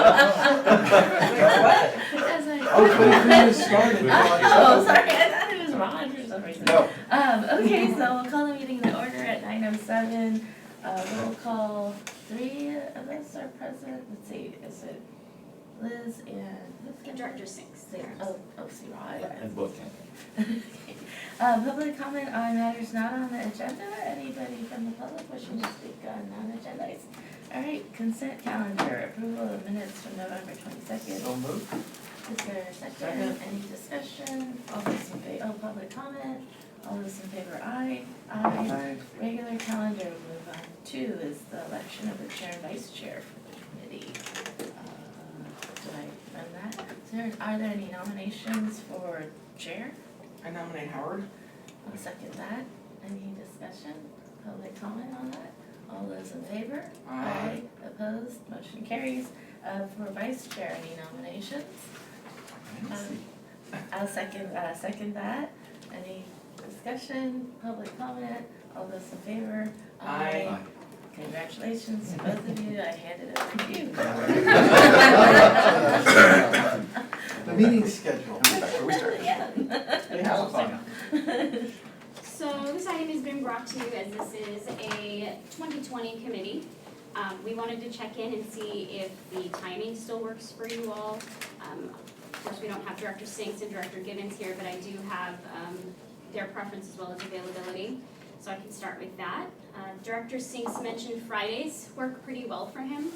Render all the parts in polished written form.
As I- I was waiting for you to start it. Oh, sorry, I thought it was Ron for some reason. No. Okay, so we'll call the meeting to order at 9:07. Roll call, 3 of us are present. Let's see, is it Liz and Director Sinks. see Rod. And book. Okay. Public comment on matters not on the agenda. Anybody from the public wishing to speak on non-agenda items? All right, consent calendar, approval of minutes from November 22nd. So moved. Is there a second? Any discussion? All those in favor, public comment? All those in favor, aye. Aye. Regular calendar, we'll move on. 2 is the election of the chair and vice chair for the committee. Do I run that? Are there any nominations for chair? I nominate Howard. I'll second that. Any discussion? Public comment on that? All those in favor? Aye. Opposed? Motion carries. For vice chair, any nominations? I'll second that. Any discussion? Public comment? All those in favor? Aye. Congratulations to both of you. I handed it over to you. The meeting schedule. Where we start? Yeah. We have fun. So this item has been brought to you as this is a 2020 committee. We wanted to check in and see if the timing still works for you all. Of course, we don't have Director Sinks and Director Gibbons here, but I do have their preference as well as availability. So I can start with that. Director Sinks mentioned Fridays work pretty well for him.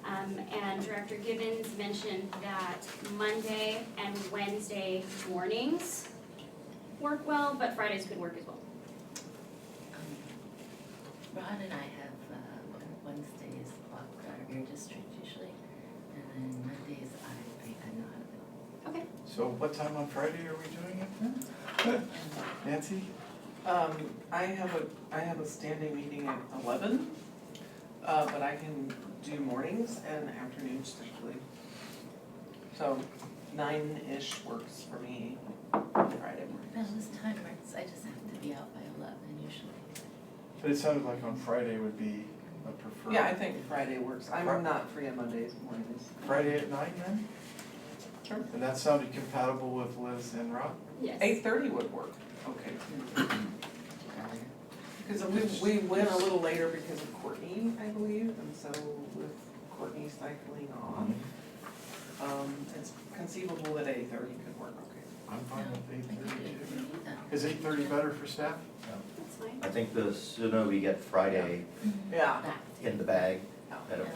And Director Gibbons mentioned that Monday and Wednesday mornings work well, but Fridays could work as well. Ron and I have Wednesdays blocked our air district usually, and then Mondays I'm not available. Okay. So what time on Friday are we doing it then? Nancy? I have a standing meeting at 11, but I can do mornings and afternoons typically. So 9-ish works for me on Friday No, mornings. this time works, I just have to be out by 11 usually. But it sounded like on Friday would be a preferred. Yeah, I think Friday works. I'm not free on Mondays mornings. Friday at 9 then? Sure. And that sounded compatible with Liz and Rob? Yes. 8:30 would work. Okay. Because we went a little later because of Courtney, I believe, and so with Courtney cycling on, it's conceivable that 8:30 could work, okay. I'm fine with I can 8:30 do too. it. Is 8:30 better for staff? That's fine. I think the sooner we get Friday Yeah. in the bag, better.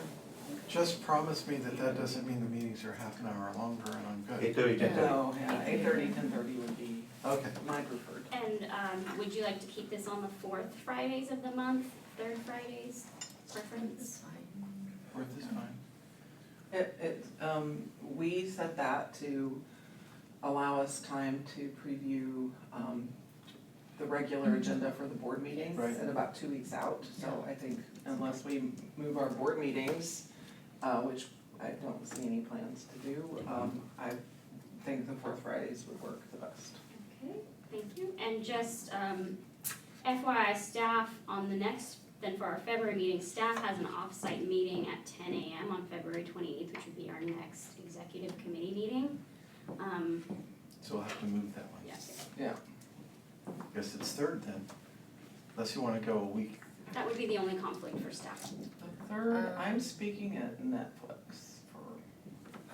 Just promise me that that doesn't mean the meetings are half an hour longer and I'm good. 8:30, 10:30. No, yeah, 8:30, 10:30 would be Okay. my preferred. And would you like to keep this on the 4th Fridays of the month, 3rd Fridays, preference? That's fine. Fourth is fine. We set that to allow us time to preview, the regular agenda for the board meetings Right. at about 2 weeks out. So I think unless we move our board meetings, which I don't see any plans to do, I think the 4th Fridays would work the best. Okay, thank you. And just FYI, staff on the next, then for our February meeting, staff has an off-site meeting at 10 a.m. on February 28th, which would be our next executive committee meeting. So we'll have to move that one. Yes, Yeah. Guess it's 3rd then, unless you want to go a week. that would be the only conflict for staff. The 3rd, I'm speaking at Netflix for.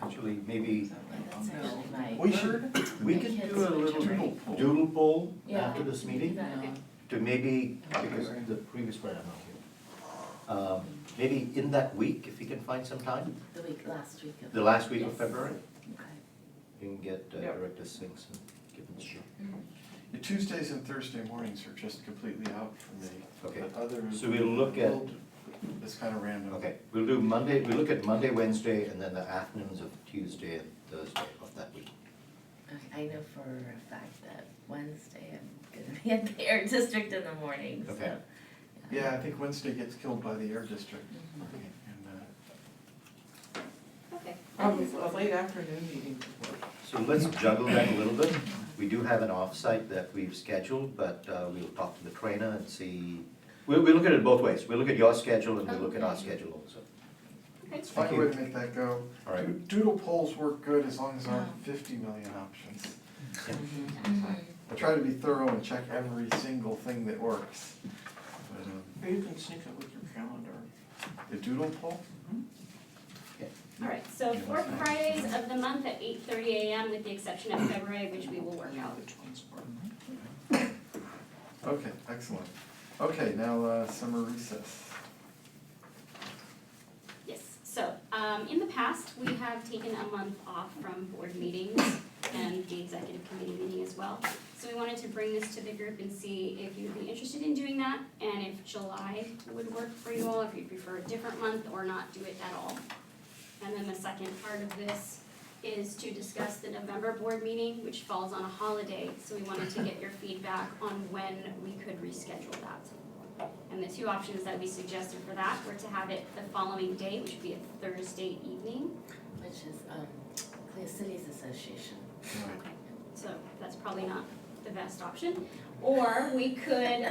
Actually, maybe That's actually my. We should, we could do a little doodle poll Yeah. after this meeting Okay. to maybe, because the previous one I'm not here. Maybe in that week, if you can find some time, Last week of. the last week of Yes. February, Okay. you can get Yep. Director Sinks and Gibbons. your Tuesdays and Thursday mornings are just completely out for me. Okay. But others. So we'll look at- It's kind of random. Okay, we'll do Monday, we'll look at Monday, Wednesday, and then the afternoons of Tuesday and Thursday of that week. I know for a fact that Wednesday I'm gonna be at the air district in the morning, so. Okay. Yeah, I think Wednesday gets killed by the air district. Mhm. And, Okay. A late afternoon meeting would work. So let's juggle that a little bit. We do have an off-site that we've scheduled, but we'll talk to the trainer and see. We'll look at it both ways. We'll look at your schedule and we'll look at our schedule also. Find a way to make that go. All right. Doodle polls work good as long as there Oh. aren't 50 million options. Mhm. I try to be thorough and check every single thing that works. But, Or you can sync it with your calendar. the doodle poll? All right, so 4 Fridays of the month at 8:30 a.m. with the exception of February, which we will work out. Okay, excellent. Okay, now summer recess. Yes, so, in the past, we have taken a month off from board meetings and the executive committee meeting as well. So we wanted to bring this to the group and see if you'd be interested in doing that, and if July would work for you all, if you'd prefer a different month or not do it at all. And then the second part of this is to discuss the November board meeting, which falls on a holiday, so we wanted to get your feedback on when we could reschedule that. And the two options that we suggested for that were to have it the following day, which would be a Thursday evening. Which is, Clear Cities Association. Okay, so that's probably not the best option. Or we could,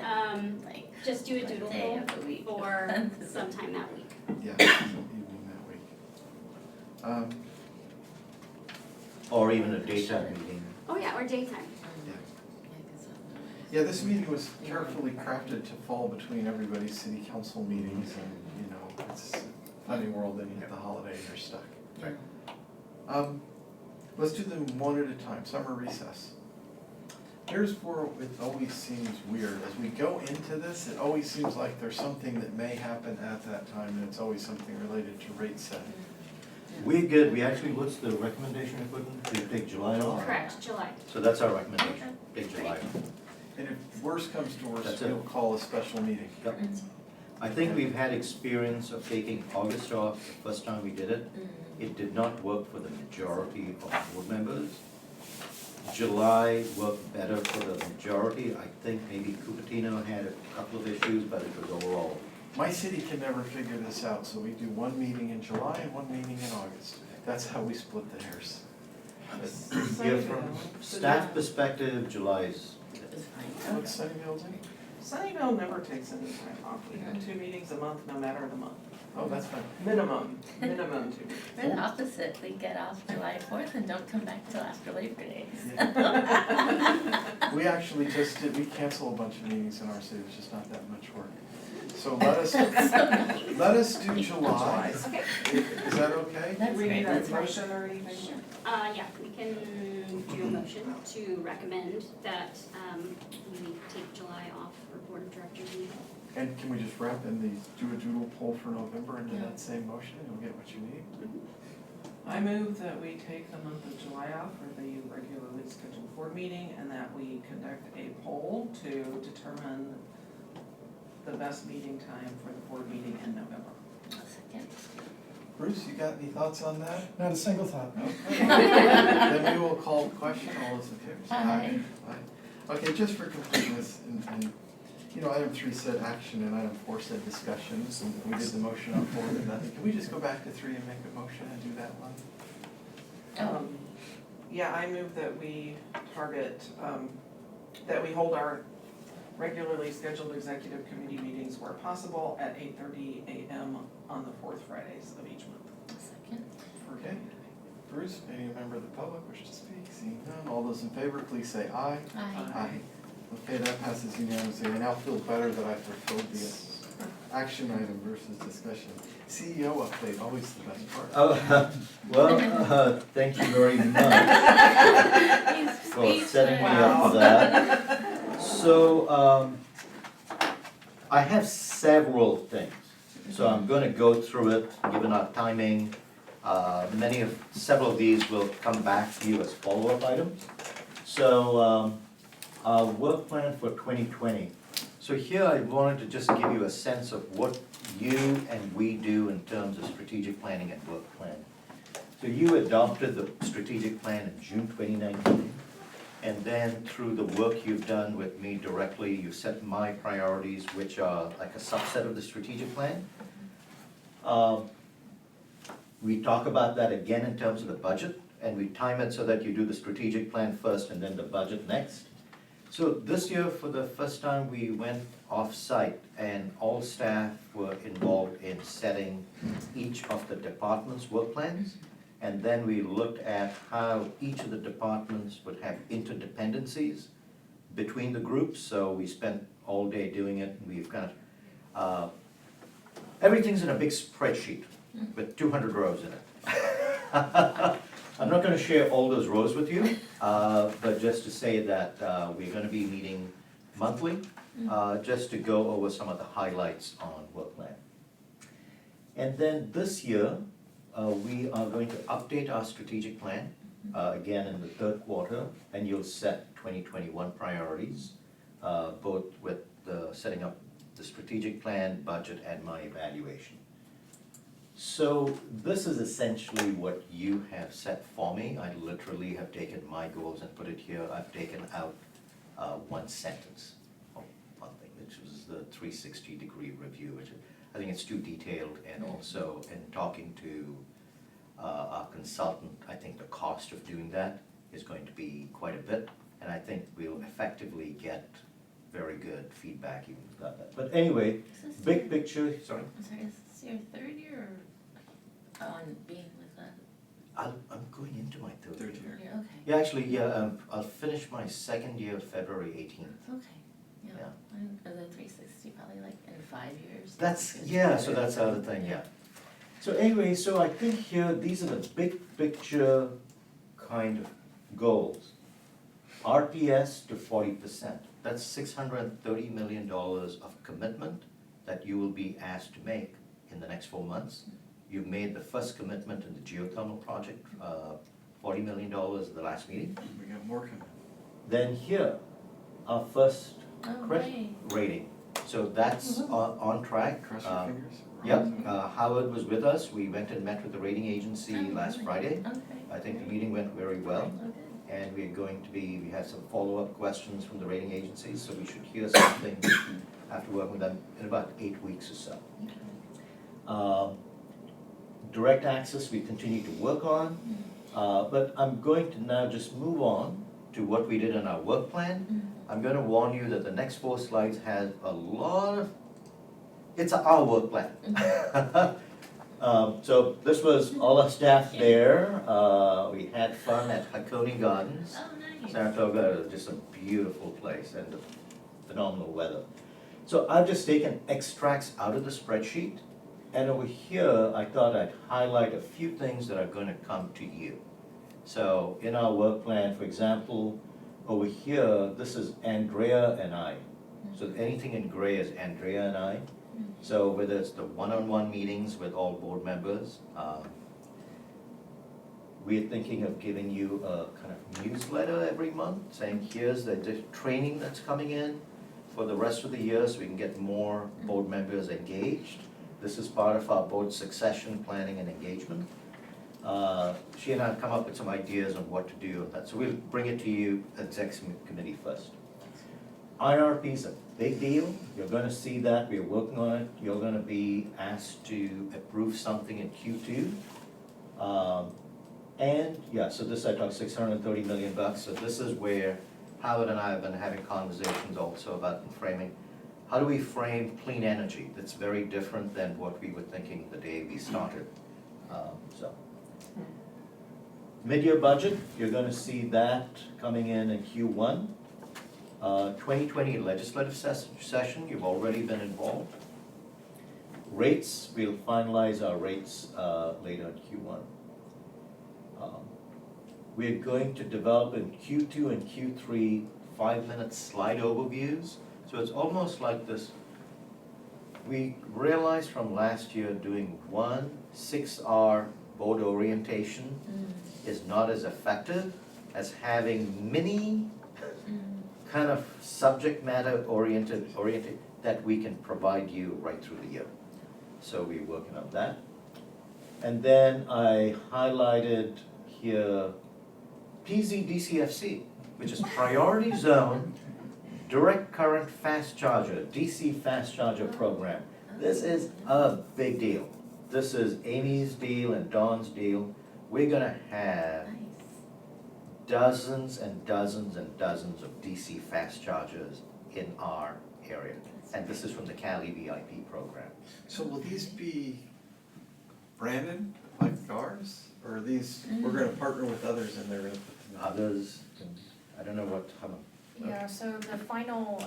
Like, just do a doodle day poll of the week. for sometime that week. Yeah, evening that week. Or even a daytime meeting. Oh yeah, or daytime. Yeah, this meeting was carefully crafted to fall between everybody's city council meetings and, you know, it's a funny world, then you hit the holidays, you're stuck. Yeah. Let's do them one at a time, summer recess. Here's where it always seems weird, as we go into this, it always seems like there's something that may happen at that time, and it's always something related to rate setting. We're good, we actually, what's the recommendation we put in, to take July off? Correct, July. So that's our recommendation, take July off. And if worse comes to worse, That's it. we'll call a special meeting. Yep. I think we've had experience of taking August off the first time we did it. It did not work for the majority of board members. July worked better for the majority. I think maybe Cupertino had a couple of issues, but it was overall. My city can never figure this out, so we do one meeting in July and one meeting in August. That's how we split the hairs. Yeah, from staff perspective, July is, It's fine. What's Sunnyvale do? Sunnyvale never takes any time off. We have 2 meetings a month, no matter the month. Oh, that's fine. Minimum 2 meetings. We're the opposite, we get off July 4th and don't come back till after Labor Day. We actually just did, we cancel a bunch of meetings in our city, it's just not that much work. So let us do July. Okay. Is that okay? That's Do we great, need a that's fine. motion or anything? Yeah, we can do a motion to recommend that, we take July off for board of directors meeting. And can we just wrap in the, do a doodle poll for November into Yeah. that same motion, and you'll get what you need? I move that we take the month of July off for the regularly scheduled board meeting and that we conduct a poll to determine the best meeting time for the board meeting in November. A second. Bruce, you got any thoughts on that? Not a single thought. Okay. Then we will call the question, all those in favor say Aye. Aye. Okay, just for completeness, and, you know, item 3 said action and item 4 said discussions, and we did the motion on 4 and nothing. Can we just go back to 3 and make a motion and do that one? Oh, Yeah, I move that we target, that we hold our regularly scheduled executive committee meetings where possible at 8:30 a.m. on the 4th Fridays of each month. a second. Okay. Bruce, any member of the public wish to speak? Seeing none, all those in favor, please say aye. Aye. Okay, that passes unanimously. I now feel better that I fulfilled the action item versus discussion. CEO update, always the best part. well, thank you very much for setting me up for that. So, I have several things, so I'm gonna go through it, given our timing. Several of these will come back to you as follow-up items. So, our work plan for 2020. So here I wanted to just give you a sense of what you and we do in terms of strategic planning and work plan. So you adopted the strategic plan in June 2019. And then through the work you've done with me directly, you set my priorities, which are like a subset of the strategic plan. We talk about that again in terms of the budget, and we time it so that you do the strategic plan first and then the budget next. So this year, for the first time, we went off-site and all staff were involved in setting each of the departments' work plans. And then we looked at how each of the departments would have interdependencies between the groups. So we spent all day doing it, and we've got, everything's in a big spreadsheet with 200 rows in it. I'm not gonna share all those rows with you, but just to say that we're gonna be meeting monthly, just to go over some of the highlights on work plan. And then this year, we are going to update our strategic plan, again in the third quarter, and you'll set 2021 priorities, both with setting up the strategic plan, budget, and my evaluation. So this is essentially what you have set for me. I literally have taken my goals and put it here. I've taken out one sentence of one thing, which was the 360-degree review, which I think it's too detailed, and also in talking to our consultant, I think the cost of doing that is going to be quite a bit, and I think we'll effectively get very good feedback even without that. But anyway, Is this big your- picture, sorry. I'm sorry, is this your third year or on being with that? I'm going into my third year. Yeah, okay. Yeah, actually, yeah, I'll finish my second year February 18th. Okay, yeah. Yeah. And the 360 probably like in 5 years. That's, yeah, so that's the other thing, yeah. So anyway, so I think here, these are the big picture kind of goals. RPS to 40%. That's $630 million of commitment that you will be asked to make in the next 4 months. You've made the first commitment in the geothermal project, $40 million at the last meeting. We got more coming. Then here, our first Oh, credit right. rating. So that's on track. Cross your fingers. Yep, Howard was with us. We went and met with the rating agency Oh, last really? Friday. Okay. I think the meeting went very well. Oh, good. And we're going to be, we have some follow-up questions from the rating agencies, so we should hear something after working with them in about 8 weeks or so. Okay. Direct access, we continue to work on, but I'm going to now just move on to what we did in our work plan. I'm gonna warn you that the next 4 slides has a lot of, it's our work plan. So this was all our staff there. We had fun at Hakone Gardens. Oh, nice. Saratoga, just a beautiful place and phenomenal weather. So I've just taken extracts out of the spreadsheet, and over here, I thought I'd highlight a few things that are gonna come to you. So in our work plan, for example, over here, this is Andrea and I. So anything in gray is Andrea and I. So whether it's the one-on-one meetings with all board members, we're thinking of giving you a kind of newsletter every month, saying here's the training that's coming in for the rest of the year, so we can get more board members engaged. This is part of our board succession planning and engagement. She and I have come up with some ideas on what to do on that, so we'll bring it to you at exec committee first. IRP is a big deal. You're gonna see that, we're working on it. You're gonna be asked to approve something in Q2. And yeah, so this I talked $630 million. So this is where Howard and I have been having conversations also about framing. How do we frame clean energy? That's very different than what we were thinking the day we started. Mid-year budget, you're gonna see that coming in Q1. 2020 legislative session, you've already been involved. Rates, we'll finalize our rates later in Q1. We're going to develop in Q2 and Q3 5-minute slide overviews. So it's almost like this. We realized from last year doing 1 6-hour board orientation is not as effective as having mini kind of subject matter oriented that we can provide you right through the year. So we're working on that. And then I highlighted here PZDCFC, which is priority zone, direct current fast charger, DC fast charger program. This is a big deal. This is Amy's deal and Dawn's deal. We're gonna have Nice. dozens and dozens and dozens of DC fast chargers in our area. And this is from the Cali VIP program. So will these be branded like ours? Or are these, we're gonna partner with others and they're gonna put them out? Others, I don't know what, Yeah, so the final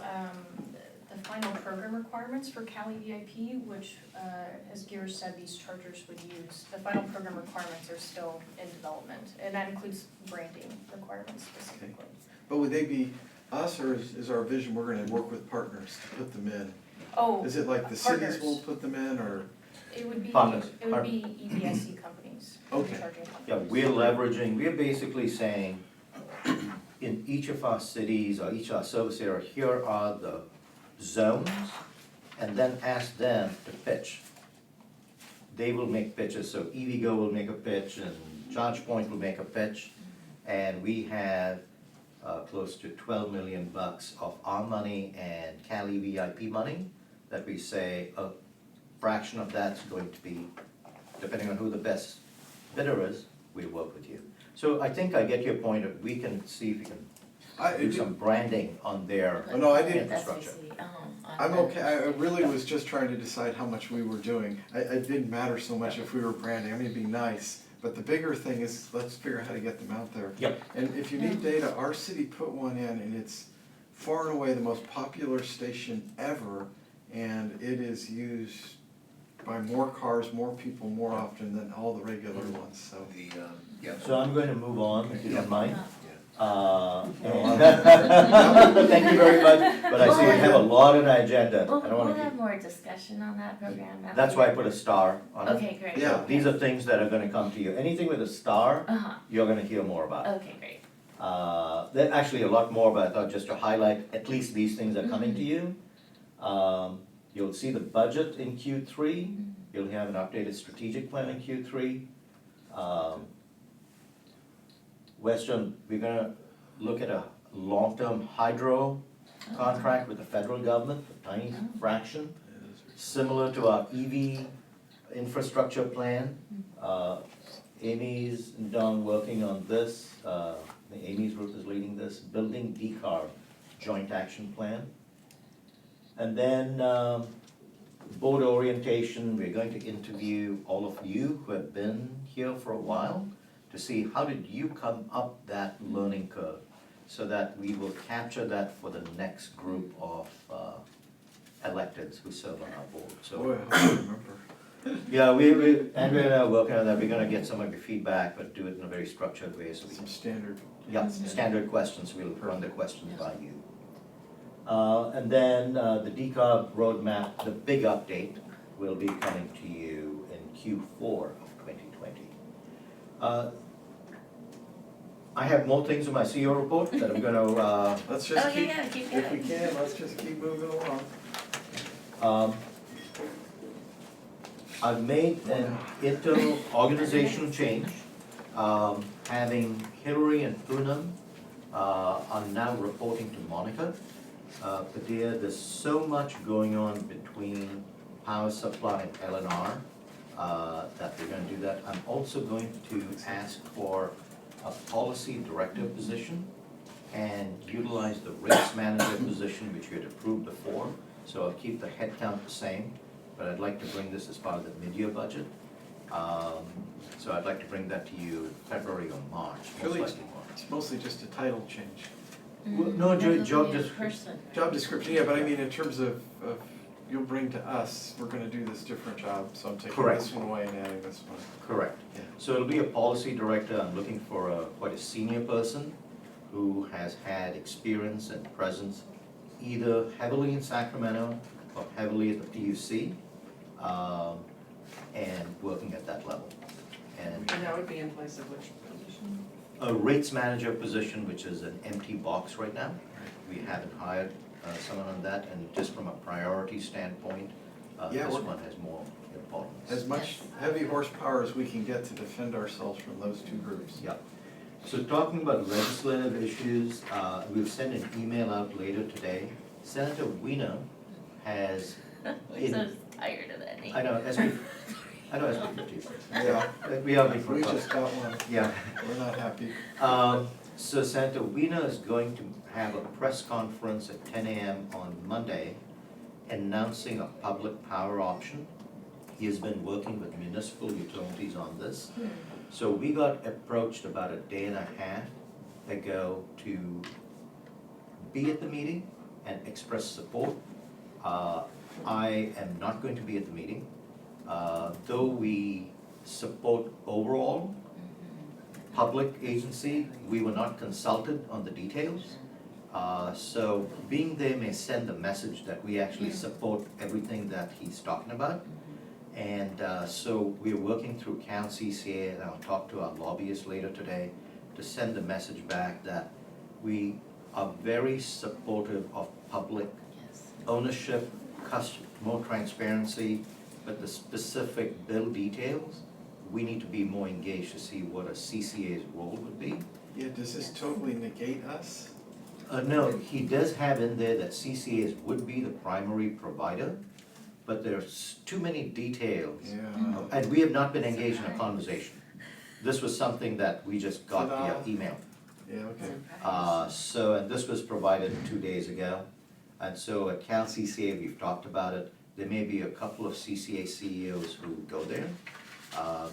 program requirements for Cali VIP, which, as Gear said, these chargers would use, the final program requirements are still in development, and that includes branding requirements specifically. But would they be us, or is our vision, we're gonna work with partners to put them in? Oh, Is it like the cities partners. will put them in, or? It would be, Partners. it would be EVSE companies, Okay. charging companies. yeah, we're basically saying, in each of our cities or each of our service area, here are the zones, and then ask them to pitch. They will make pitches, so EVgo will make a pitch, and ChargePoint will make a pitch, and we have close to $12 million of our money and Cali VIP money that we say a fraction of that's going to be, depending on who the best bidder is, we'll work with you. So I think I get your point of, we can see if we can do some branding on their Oh, no, I didn't- infrastructure. I'm okay, I really was just trying to decide how much we were doing. It didn't matter so much if we were branding, I mean, it'd be nice, but the bigger thing is, let's figure out how to get them out there. Yep. And if you need data, our city put one in, and it's far and away the most popular station ever, and it is used by more cars, more people, more often than all the regular ones, so. So I'm going to move on, if you don't mind. Yeah. Thank you very much, but I see we have a lot on our agenda. We'll, I don't we'll want to have more discussion on that program. keep, that's why I put a star on it. Okay, great. Yeah. These are things that are gonna come to you. Anything with a star, Uh-huh, you're gonna hear more about. okay, great. There's actually a lot more, but I thought just to highlight, at least these things are coming to you. You'll see the budget in Q3, you'll have an updated strategic plan in Q3. Western, we're gonna look at a long-term hydro contract with the federal government, a tiny fraction, similar to our EV infrastructure plan. Amy's and Don working on this, Amy's group is leading this, building decarb joint action plan. And then, board orientation, we're going to interview all of you who have been here for a while to see how did you come up that learning curve, so that we will capture that for the next group of electeds who serve on our board, so. Boy, I hope I remember. Yeah, Andrea and I are working on that, we're gonna get some of your feedback, but do it in a very structured way, so we Some can, standard. yeah, standard questions, we'll run the questions by you. And then the decarb roadmap, the big update, will be coming to you in Q4 of 2020. I have more things in my CEO report that I'm gonna, Let's Oh, just yeah, keep, yeah, keep if we going. can, let's just keep moving along. I've made an internal organizational change, having Hillary and Poonam are now reporting to Monica. Padilla, there's so much going on between power supply and LNR that we're gonna do that. I'm also going to ask for a policy director position and utilize the rates manager position, which we had approved before. So I'll keep the headcount the same, but I'd like to bring this as part of the mid-year budget. So I'd like to bring that to you February or March, most Really? likely March. It's mostly just a title change. Well, no, There's job only a description. person. Job description, yeah, but I mean, in terms of you'll bring to us, we're gonna do this different job, so I'm taking Correct. this one away and adding this one. Correct. Yeah. So it'll be a policy director, I'm looking for quite a senior person who has had experience and presence either heavily in Sacramento or heavily at the PUC, and working at that level. And And that would be in place of which position? a rates manager position, which is an empty box right now. We haven't hired someone on that, and just from a priority standpoint, Yeah, this we're- one has more importance. As much heavy horsepower as we can get to defend ourselves from those two groups. Yeah. So talking about legislative issues, we'll send an email out later today. Senator Wiener has, I'm so tired of that name. I know, SB 50. Yeah, We are before. we just got one, Yeah. we're not happy. So Santowina is going to have a press conference at 10 a.m. on Monday announcing a public power option. He has been working with municipal utilities on this. So we got approached about a day and a half ago to be at the meeting and express support. I am not going to be at the meeting. Though we support overall public agency, we were not consulted on the details. So being there may send the message that we actually support everything that he's talking about. And so we're working through CCA, and I'll talk to our lobbyists later today to send the message back that we are very supportive of public ownership, more transparency, but the specific bill details, we need to be more engaged to see what a CCA's role would be. Yeah, does this totally negate us? No, he does have in there that CCA's would be the primary provider, but there's too many details. Yeah. And we have not been engaged in a conversation. This was something that we just got via Ta-da. email. Yeah, okay. And this was provided 2 days ago. And so at Cal CCA, we've talked about it. There may be a couple of CCA CEOs who go there,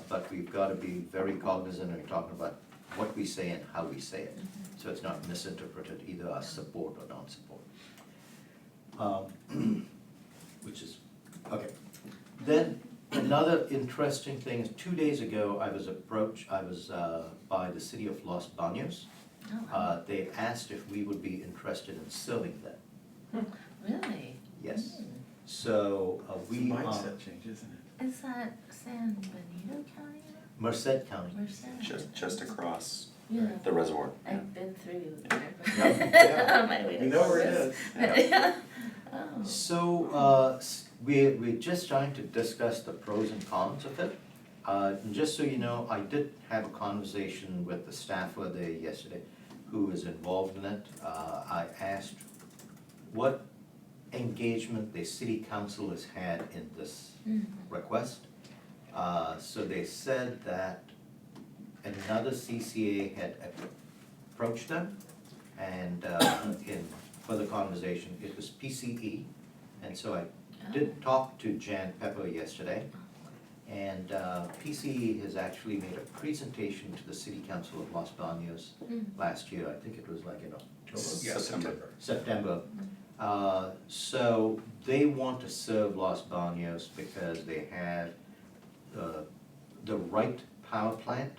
but we've got to be very cognizant when we're talking about what we say and how we say it. So it's not misinterpreted either as support or non-support. Which is, okay. Then another interesting thing is 2 days ago, I was by the city of Los Baños. They asked if we would be interested in serving them. Really? Yes. So It's a we are mindset change, isn't it? Is that San Benito County? Merced County. Merced? Just across Yeah, the reservoir. I've been through there. Yeah. On my way to We know where it Corpus. is. Yeah. Oh. So we're just trying to discuss the pros and cons of it. And just so you know, I did have a conversation with the staffer there yesterday who is involved in it. I asked what engagement the city council has had in this request. So they said that another CCA had approached them, and in further conversation, it was PCE. And so I did talk to Jan Pepper yesterday, and PCE has actually made a presentation to the City Council of Los Baños last year. I think it was like in October? September. So they want to serve Los Baños because they have the right power plant,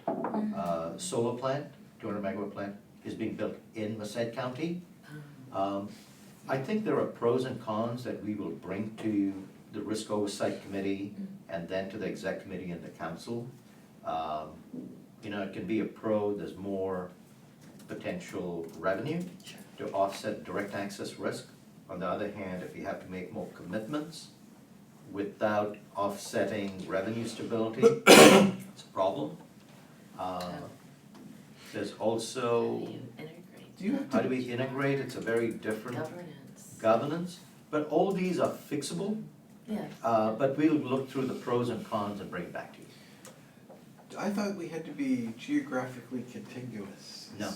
solar plant, 200 megawatt plant, is being built in Merced County. I think there are pros and cons that we will bring to the Risk Oversight Committee and then to the Exec Committee and the Council. You know, it can be a pro, there's more potential revenue to offset direct access risk. On the other hand, if you have to make more commitments without offsetting revenue stability, it's a problem. There's also, How do you integrate? how do we integrate? It's a very different Governance. governance, but all these are fixable. Yes. But we'll look through the pros and cons and bring it back to you. I thought we had to be geographically contiguous. No.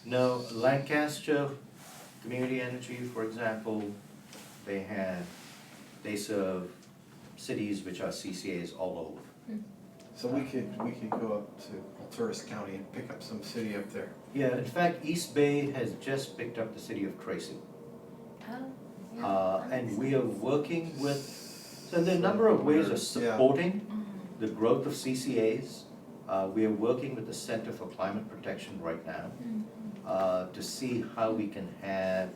No, Lancaster Community Energy, for example, they serve cities which are CCAs all over. So we could go up to Alturas County and pick up some city up there. Yeah, in fact, East Bay has just picked up the city of Tracy. Oh, yeah. And we are working with, so there are a number of ways of supporting the growth of CCAs. We are working with the Center for Climate Protection right now to see how we can have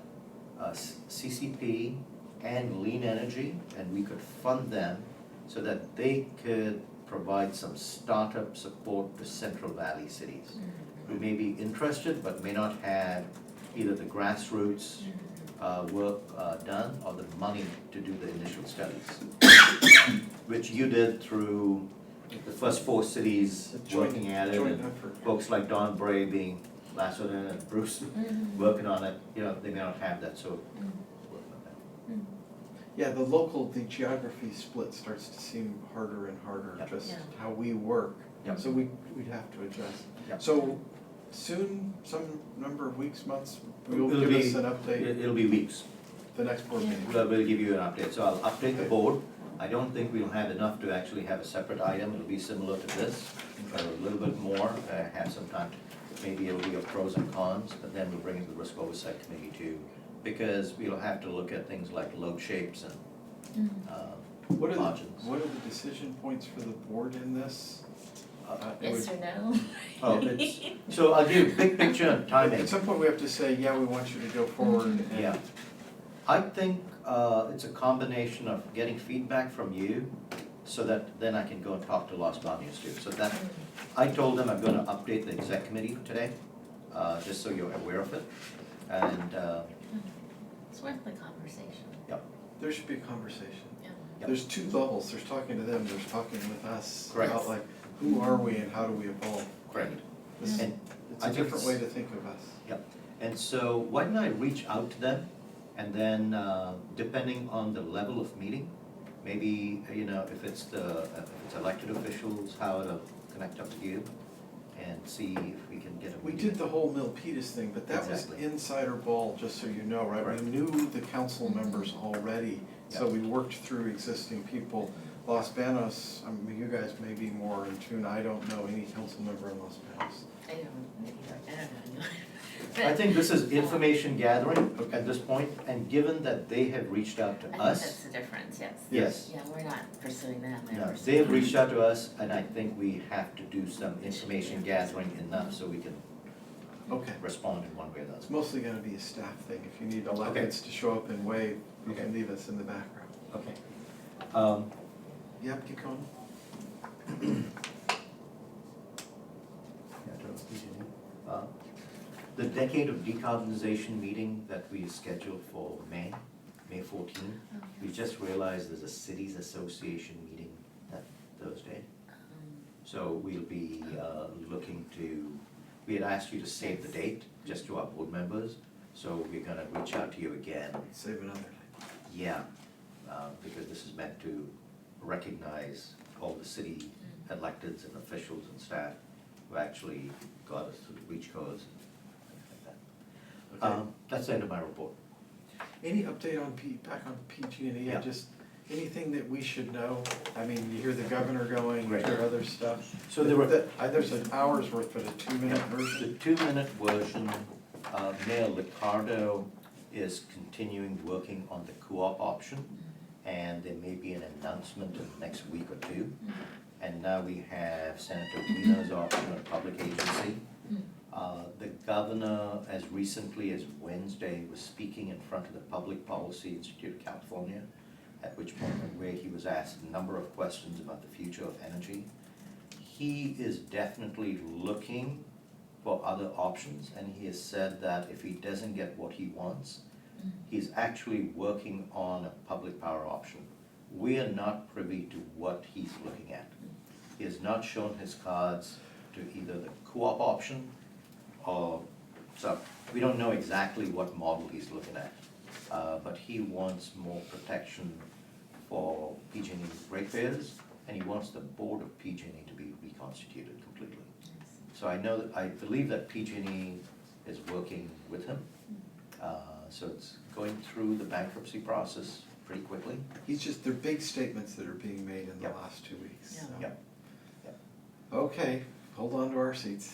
CCP and Lean Energy, and we could fund them so that they could provide some startup support to Central Valley cities who may be interested but may not have either the grassroots work done or the money to do the initial studies, which you did through the first 4 cities working at it, Joint and effort. folks like Don Bray being lassoed in and Bruce working on it. You know, they may not have that, so work on that. Yeah, the geography split starts to seem harder and harder, Yep. just Yeah. how we work. Yep. So we'd have to adjust. Yep. So soon, some number of weeks, months, you'll It'll give be- us an update, It'll be weeks. the next board meeting. We'll give you an update, so I'll update the board. I don't think we'll have enough to actually have a separate item, it'll be similar to this, but a little bit more, have some time. Maybe it'll be a pros and cons, but then we'll bring in the risk oversight committee too, because we'll have to look at things like load shapes and, What are margins. what are the decision points for the board in this? It Yes would- or no? Oh, it's, so I'll give you a big picture and timing. At some point, we have to say, yeah, we want you to go forward and. Yeah. I think it's a combination of getting feedback from you, so that then I can go and talk to Los Banos too. So that, I told them I'm gonna update the exec committee today, just so you're aware of it. And, It's worth the conversation. There should be a conversation. Yeah. Yep. There's two levels, there's talking to them, there's talking with us. Correct. About like, who are we and how do we evolve? correct. This- And It's I a think different it's- way to think of us. And so why don't I reach out to them, and then depending on the level of meeting, maybe, if it's elected officials, how it'll connect up to you, and see if we can get a We meeting. did the whole Milpitas thing, but that was Exactly. insider ball, just so you know, right? Right. We knew the council members already, so we worked through existing people. Los Banos, I mean, you guys may be more in tune, I don't know any council member in Los Banos. I don't know. I think this is information gathering at this point, and given that they have reached out to I think us, that's the difference, yes. yes. Yeah, we're not pursuing them, No, they're they pursuing have us. reached out to us, and I think we have to do some information gathering enough so we can Okay, respond in one way or the it's other. mostly gonna be a staff thing, if you need electeds to show up and wave, you can leave us in the background. Okay. Yep, keep going. The Decade of Decarbonization meeting that we scheduled for May 14th, we just realized there's a Cities Association meeting that Thursday. So we'll be looking to, we had asked you to save the date, just to our board members, so we're gonna reach out to you again. Save another day. Yeah, because this is meant to recognize all the city electeds and officials and staff who actually got us through the breach codes and things like that. Okay. That's the end of my report. Any update on back on PG&E, Yeah. just anything that we should know? I mean, you hear the governor going, you Right. hear other stuff. So there were There's an hour's worth, but a 2-minute version. the 2-minute version, Mayor Liccardo is continuing working on the co-op option, and there may be an announcement in the next week or two. And now we have Senator Wiener's option on public agency. The governor, as recently as Wednesday, was speaking in front of the Public Policy Institute of California, at which point where he was asked a number of questions about the future of energy. He is definitely looking for other options, and he has said that if he doesn't get what he wants, he's actually working on a public power option. We are not privy to what he's looking at. He has not shown his cards to either the co-op option or, so we don't know exactly what model he's looking at. But he wants more protection for PG&E ratepayers, and he wants the board of PG&E to be reconstituted completely. So I believe that PG&E is working with him. So it's going through the bankruptcy process pretty quickly. They're big statements that are being made in the Yep. last 2 weeks. Yeah. so. Yep. Okay, hold on to our seats.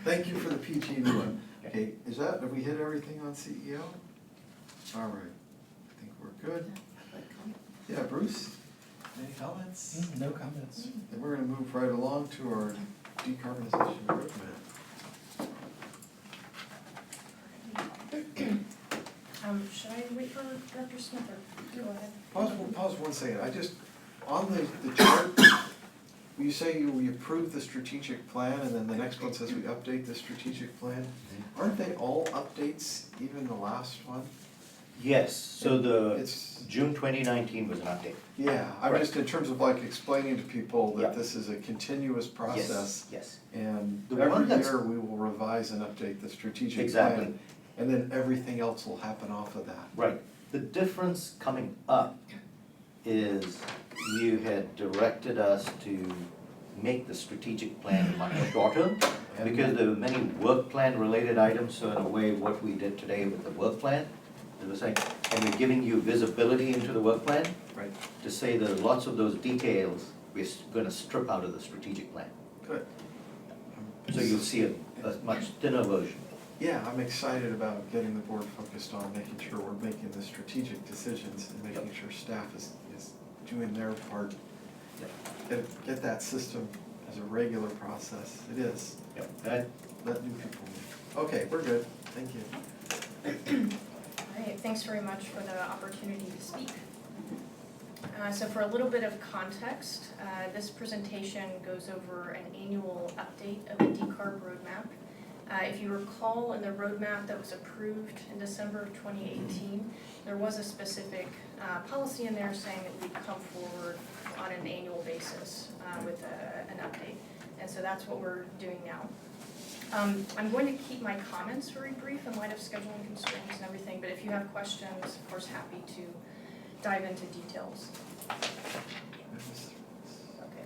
Thank you for the PG&E one. Okay, have we hit everything on CEO? All right, I think we're good. Yeah, Bruce, any comments? No comments. Then we're gonna move right along to our decarbonization roadmap. Should I wait for Dr. Smith or go ahead? Pause 1 second, on the chart, you say we approve the strategic plan, and then the next one says we update the strategic plan. Aren't they all updates, even the last one? Yes, so the It's, June 2019 was an update. yeah, I'm Right. just in terms of like explaining to people Yeah. that this is a continuous process. Yes, And The one every that's- year, we will revise and update the strategic Exactly. plan. And then everything else will happen off of that. right. The difference coming up is you had directed us to make the strategic plan much shorter, because there were many work plan related items, so in a way, what we did today with the work plan, it was like, and we're giving you visibility into the work plan. Right. To say that lots of those details, we're gonna strip out of the strategic plan. Good. So you'll see a much thinner version. Yeah, I'm excited about getting the board focused on making sure we're making the strategic decisions and making sure staff is doing their part. Get that system as a regular process. It is. Yep. And Let new people in. Okay, we're good. Thank you. All right, thanks very much for the opportunity to speak. So for a little bit of context, this presentation goes over an annual update of the decarb roadmap. If you recall, in the roadmap that was approved in December of 2018, there was a specific policy in there saying that we'd come forward on an annual basis with an update. And so that's what we're doing now. I'm going to keep my comments very brief in light of scheduling constraints and everything, but if you have questions, of course, happy to dive into details. Okay,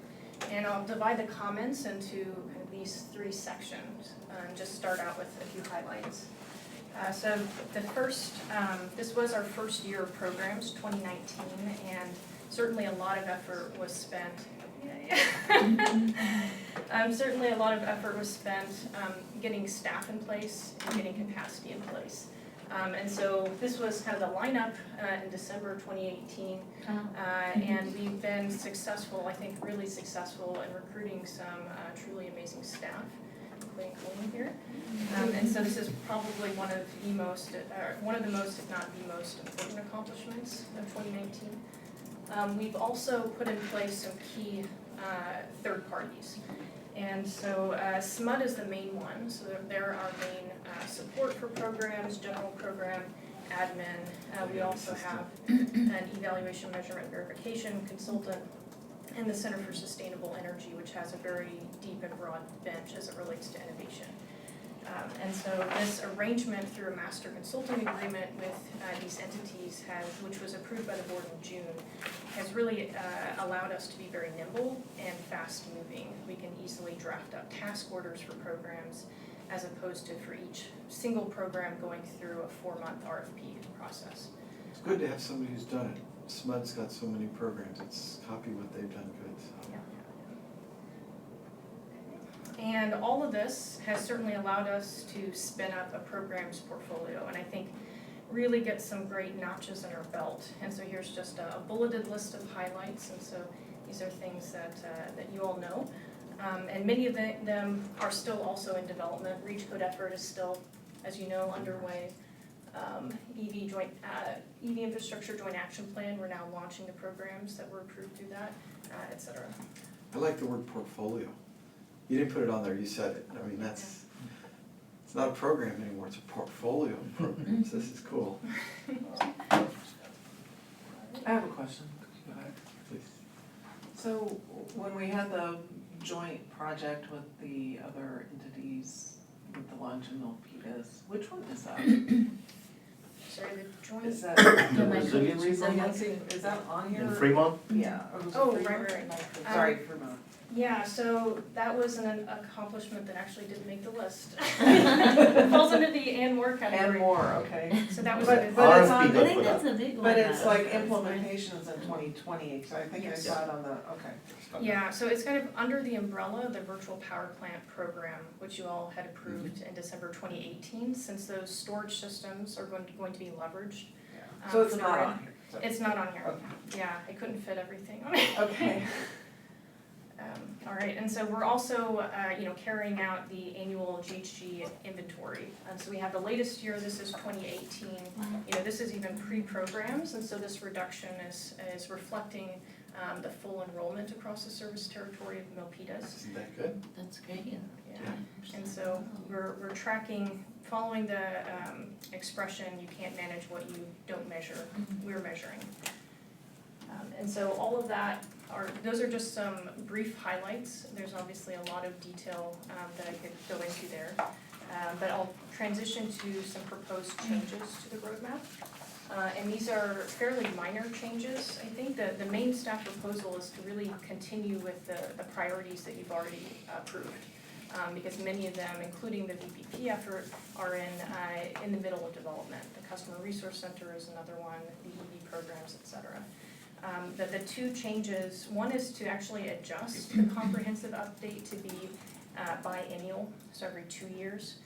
and I'll divide the comments into kind of these three sections and just start out with a few highlights. So the first, this was our first year of programs, 2019, and certainly a lot of effort was spent. Certainly a lot of effort was spent getting staff in place and getting capacity in place. And so this was kind of the lineup in December 2018, and we've been successful, I think really successful in recruiting some truly amazing staff, including Colleen here. And so this is probably one of the most, if not the most important accomplishments of 2019. We've also put in place some key third parties. And so SMUD is the main one, so they're our main support for programs, general program, admin. We also have an evaluation, measurement, verification consultant, and the Center for Sustainable Energy, which has a very deep and broad bench as it relates to innovation. And so this arrangement through a master consulting agreement with these entities which was approved by the board in June, has really allowed us to be very nimble and fast moving. We can easily draft up task orders for programs as opposed to for each single program going through a 4-month RFP process. It's good to have somebody who's done it. SMUD's got so many programs. It's copy what they've done good. So. Yeah. And all of this has certainly allowed us to spin up a programs portfolio, and I think really get some great notches in our belt. And so here's just a bulleted list of highlights, and so these are things that you all know. And many of them are still also in development. Reach Code effort is still, as you know, underway. EV infrastructure joint action plan, we're now launching the programs that were approved through that, et cetera. I like the word portfolio. You didn't put it on there, you said it. I mean, it's not a program anymore, it's a portfolio of programs. This is cool. I have a question. Go ahead. Please. So when we had the joint project with the other entities, with the lunch and Milpitas, which one is that? Sorry, the joint. Is that The resiliency resiliency? Is that on here? in Fremont? Yeah. Or was it Oh, Fremont? right. Sorry, Fremont. Yeah, so that was an accomplishment that actually didn't make the list. It falls under the and more category. And more, okay. So that was But a it's RFP on, good I think for that's that. a big one. but it's though. like That's implementations in 2020, so I think I Yes. saw it on the, okay. Yeah, so it's kind of under the umbrella of the virtual power plant program, which you all had approved in December 2018, since those storage systems are going to be leveraged. So it's for the not grid. on here. So- It's not on here. Okay. Yeah, I couldn't fit everything on it. Okay. All right, and so we're also, carrying out the annual GHG inventory. And so we have the latest year, this is 2018. This is even pre-programs, and so this reduction is reflecting the full enrollment across the service territory of Milpitas. Isn't that good? That's great. Yeah, and so we're tracking, following the expression, you can't manage what you don't measure, we're measuring. And so all of that those are just some brief highlights. There's obviously a lot of detail that I could go into there. But I'll transition to some proposed changes to the roadmap. And these are fairly minor changes. I think the main staff proposal is to really continue with the priorities that you've already approved. Because many of them, including the VPP effort, are in the middle of development. The Customer Resource Center is another one, the EV programs, et cetera. The two changes, one is to actually adjust the comprehensive update to be biennial, so every 2 years.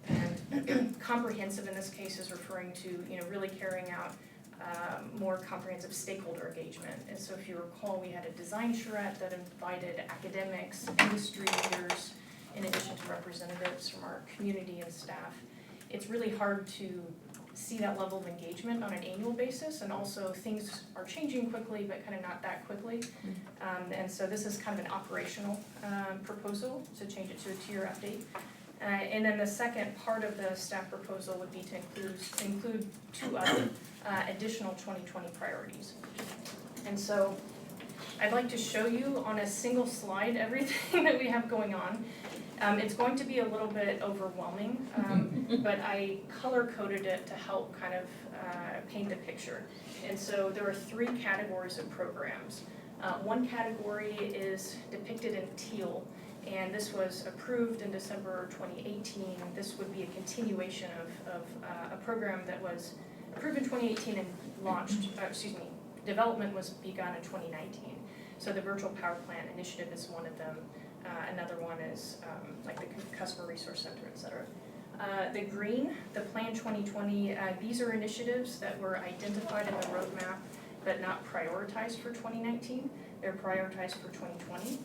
And comprehensive in this case is referring to, really carrying out more comprehensive stakeholder engagement. And so if you recall, we had a design charrette that invited academics, industry leaders, in addition to representatives from our community and staff. It's really hard to see that level of engagement on an annual basis, and also things are changing quickly, but kind of not that quickly. And so this is kind of an operational proposal to change it to a tier update. And then the second part of the staff proposal would be to include two other additional 2020 priorities. And so I'd like to show you on a single slide everything that we have going on. It's going to be a little bit overwhelming, but I color-coded it to help kind of paint the picture. And so there are 3 categories of programs. One category is depicted in teal, and this was approved in December 2018. This would be a continuation of a program that was approved in 2018 and launched, development was begun in 2019. So the Virtual Power Plant Initiative is one of them. Another one is like the Customer Resource Center, et cetera. The green, the Plan 2020, these are initiatives that were identified in the roadmap but not prioritized for 2019. They're prioritized for 2020.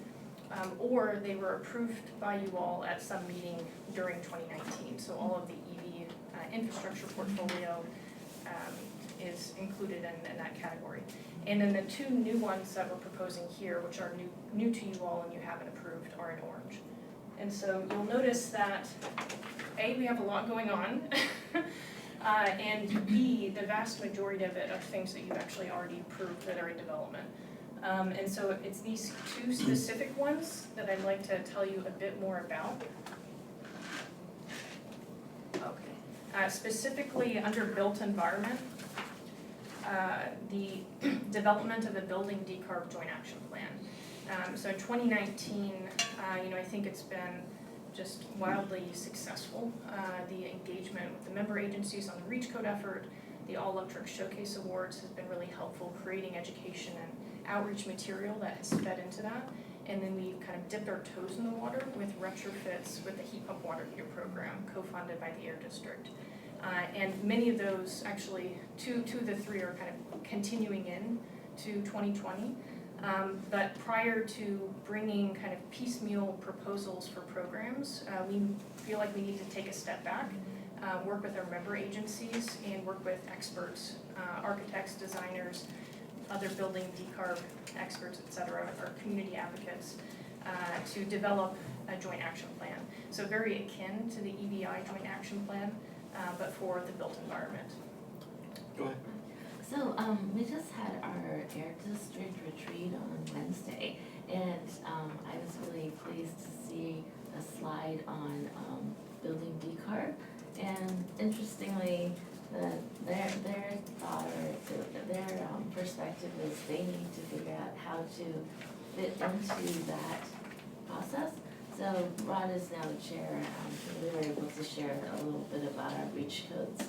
Or they were approved by you all at some meeting during 2019. So all of the EV infrastructure portfolio is included in that category. And then the 2 new ones that we're proposing here, which are new to you all and you haven't approved, are in orange. And so you'll notice that A, we have a lot going on, and B, the vast majority of it are things that you've actually already approved that are in development. And so it's these 2 specific ones that I'd like to tell you a bit more about. Okay. Specifically under built environment, the development of a building decarb joint action plan. So in 2019, I think it's been just wildly successful. The engagement with the member agencies on the REACH Code effort, the All Electric Showcase Awards has been really helpful, creating education and outreach material that has fed into that. And then we kind of dipped our toes in the water with retrofits with the heat pump water heater program, co-funded by the Air District. And many of those, actually, two of the 3 are kind of continuing in to 2020. But prior to bringing kind of piecemeal proposals for programs, we feel like we need to take a step back, work with our member agencies, and work with experts, architects, designers, other building decarb experts, et cetera, or community advocates, to develop a joint action plan. So very akin to the EVI joint action plan, but for the built environment. Go ahead. So we just had our Air District retreat on Wednesday, and I was really pleased to see a slide on building decarb. And interestingly, their thought or their perspective is they need to figure out how to fit into that process. So Rod is now the chair. We were able to share a little bit about our REACH codes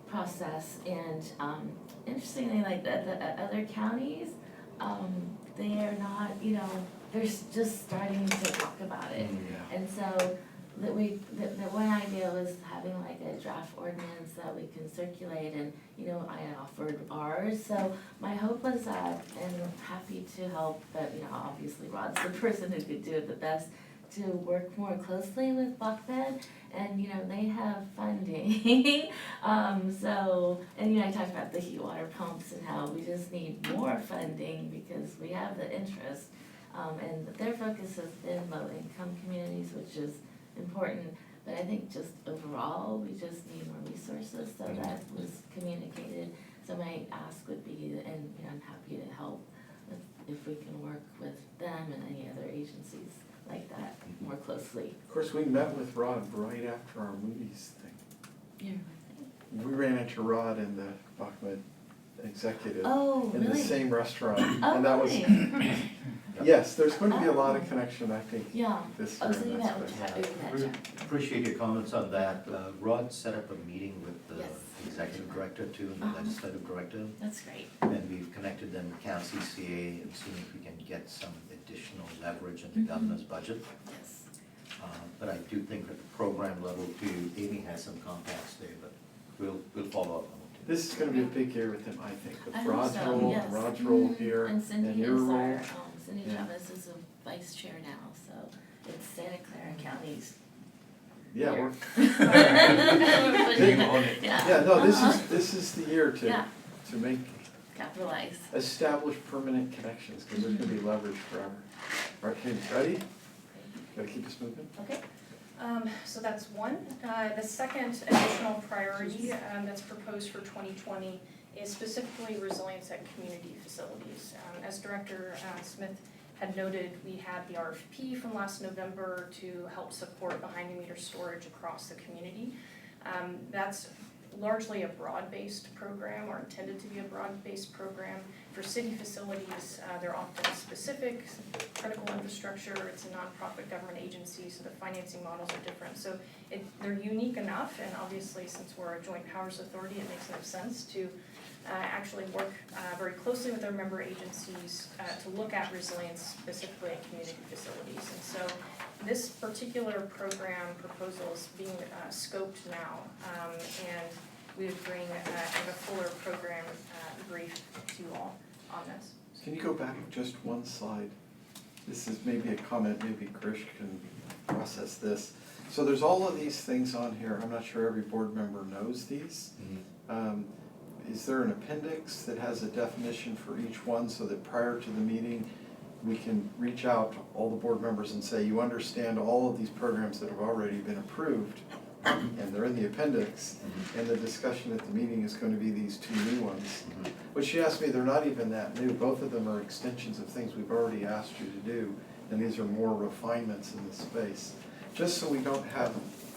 process, and interestingly, like the other counties, they are not, they're just starting to talk about it. Yeah. And so the one idea was having like a draft ordinance that we can circulate, and I offered ours. So my hope was that, and I'm happy to help, but obviously Rod's the person who could do it the best, to work more closely with BOCMed, and they have funding. I talked about the heat water pumps and how we just need more funding because we have the interest. And their focus has been low income communities, which is important, but I think just overall, we just need more resources, so that was communicated. So my ask would be, and I'm happy to help if we can work with them and any other agencies like that more closely. Of course, we met with Rod right after our movies thing. Yeah. we ran into Rod and the Bachman executive Oh, in the really? same restaurant. Oh, And that was, really? yes, there's going to be a lot of connection, I think, Yeah. this Oh, year so you in met that with space. Appreciate your comments on that. Rod set up a meeting with the Yes. executive director too, and the Uh-huh. legislative director. That's great. And we've connected them with CCA and seen if we can get some additional leverage in the Mhm. governor's budget. Yes. But I do think at the program level too, Amy has some contacts there, but we'll follow up on it. This is gonna be a big year with him, I think, I with hope Rod's so, role, yes. Rod's role Mhm. here, And Cindy and your is role. our, Cindy Yeah. Chavez is a vice chair now, so it's Santa Clara County's. Yeah, year. we're, You own it. yeah, no, Uh-huh. this is the year Yeah, to make, capitalize. establish permanent connections, because there's gonna be leverage forever. All right, okay, ready? Gotta keep this moving? Okay. So that's one. The second additional priority that's proposed for 2020 is specifically resilience at community facilities. As Director Smith had noted, we had the RFP from last November to help support behind-the-meter storage across the community. That's largely a broad-based program, or intended to be a broad-based program. For city facilities, they're often specific, critical infrastructure, it's a nonprofit government agency, so the financing models are different. So they're unique enough, and obviously since we're a joint powers authority, it makes enough sense to actually work very closely with our member agencies to look at resilience specifically in community facilities. And so this particular program proposal is being scoped now, and we would bring kind of a fuller program brief to you all on this. Can you go back just one slide? This is maybe a comment, maybe Krish can process this. So there's all of these things on here, I'm not sure every board member knows these. Is there an appendix that has a definition for each one so that prior to the meeting, we can reach out to all the board members and say, you understand all of these programs that have already been approved, and they're in the appendix, and the discussion at the meeting is going to be these two new ones. But she asked me, they're not even that new, both of them are extensions of things we've already asked you to do, and these are more refinements in the space. Just so we don't have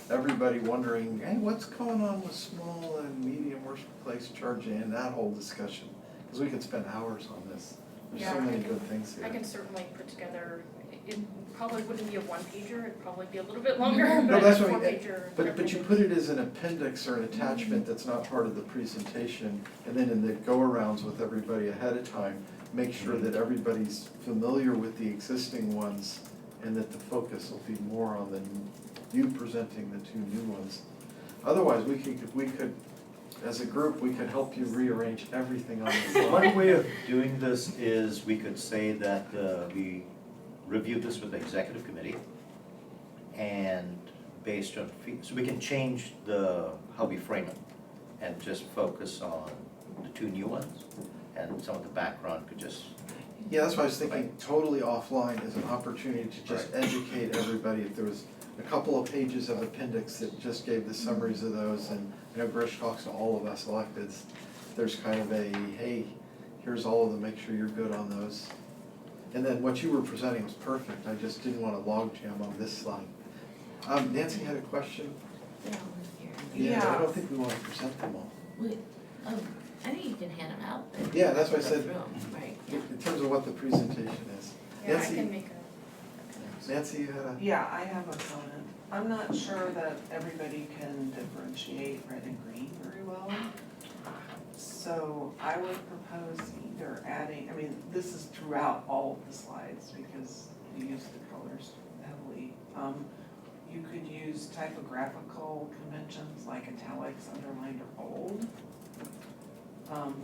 everybody wondering, hey, what's going on with small and medium workplace charging, and that whole discussion, because we could spend hours on this. There's so Yeah, many good things here. I can certainly put together, it probably wouldn't be a one-pager, it'd probably be a little bit longer, No, but a that's what I mean. four-pager. But you put it as an appendix or an attachment that's not part of the presentation, and then in the go-arounds with everybody ahead of time, make sure that everybody's familiar with the existing ones, and that the focus will be more on you presenting the two new ones. Otherwise, we could, as a group, we could help you rearrange everything on the slide. One way of doing this is we could say that we reviewed this with the executive committee, and based on, so we can change how we frame it and just focus on the two new ones, and some of the background could just. Yeah, that's why I was thinking totally offline is an opportunity to just educate everybody. If there was a couple of pages of appendix that just gave the summaries of those, and I know Grish talks to all of us electeds, there's kind of a, hey, here's all of them, make sure you're good on those. And then what you were presenting was perfect, I just didn't want to log jam on this slide. Nancy had a question? They all live here. Yeah, I Yeah. don't think we want to present them all. Wait, I think you can hand them out. but Yeah, that's what I go said. through 'em, right, yeah. In terms of what the presentation is. Yeah, I Nancy, can make Nancy, you had a? Yeah, I have a comment. I'm not sure that everybody can differentiate red and green very well. So I would propose either adding, I mean, this is throughout all of the slides because you use the colors heavily. You could use typographical conventions like italics, underlined, or bold.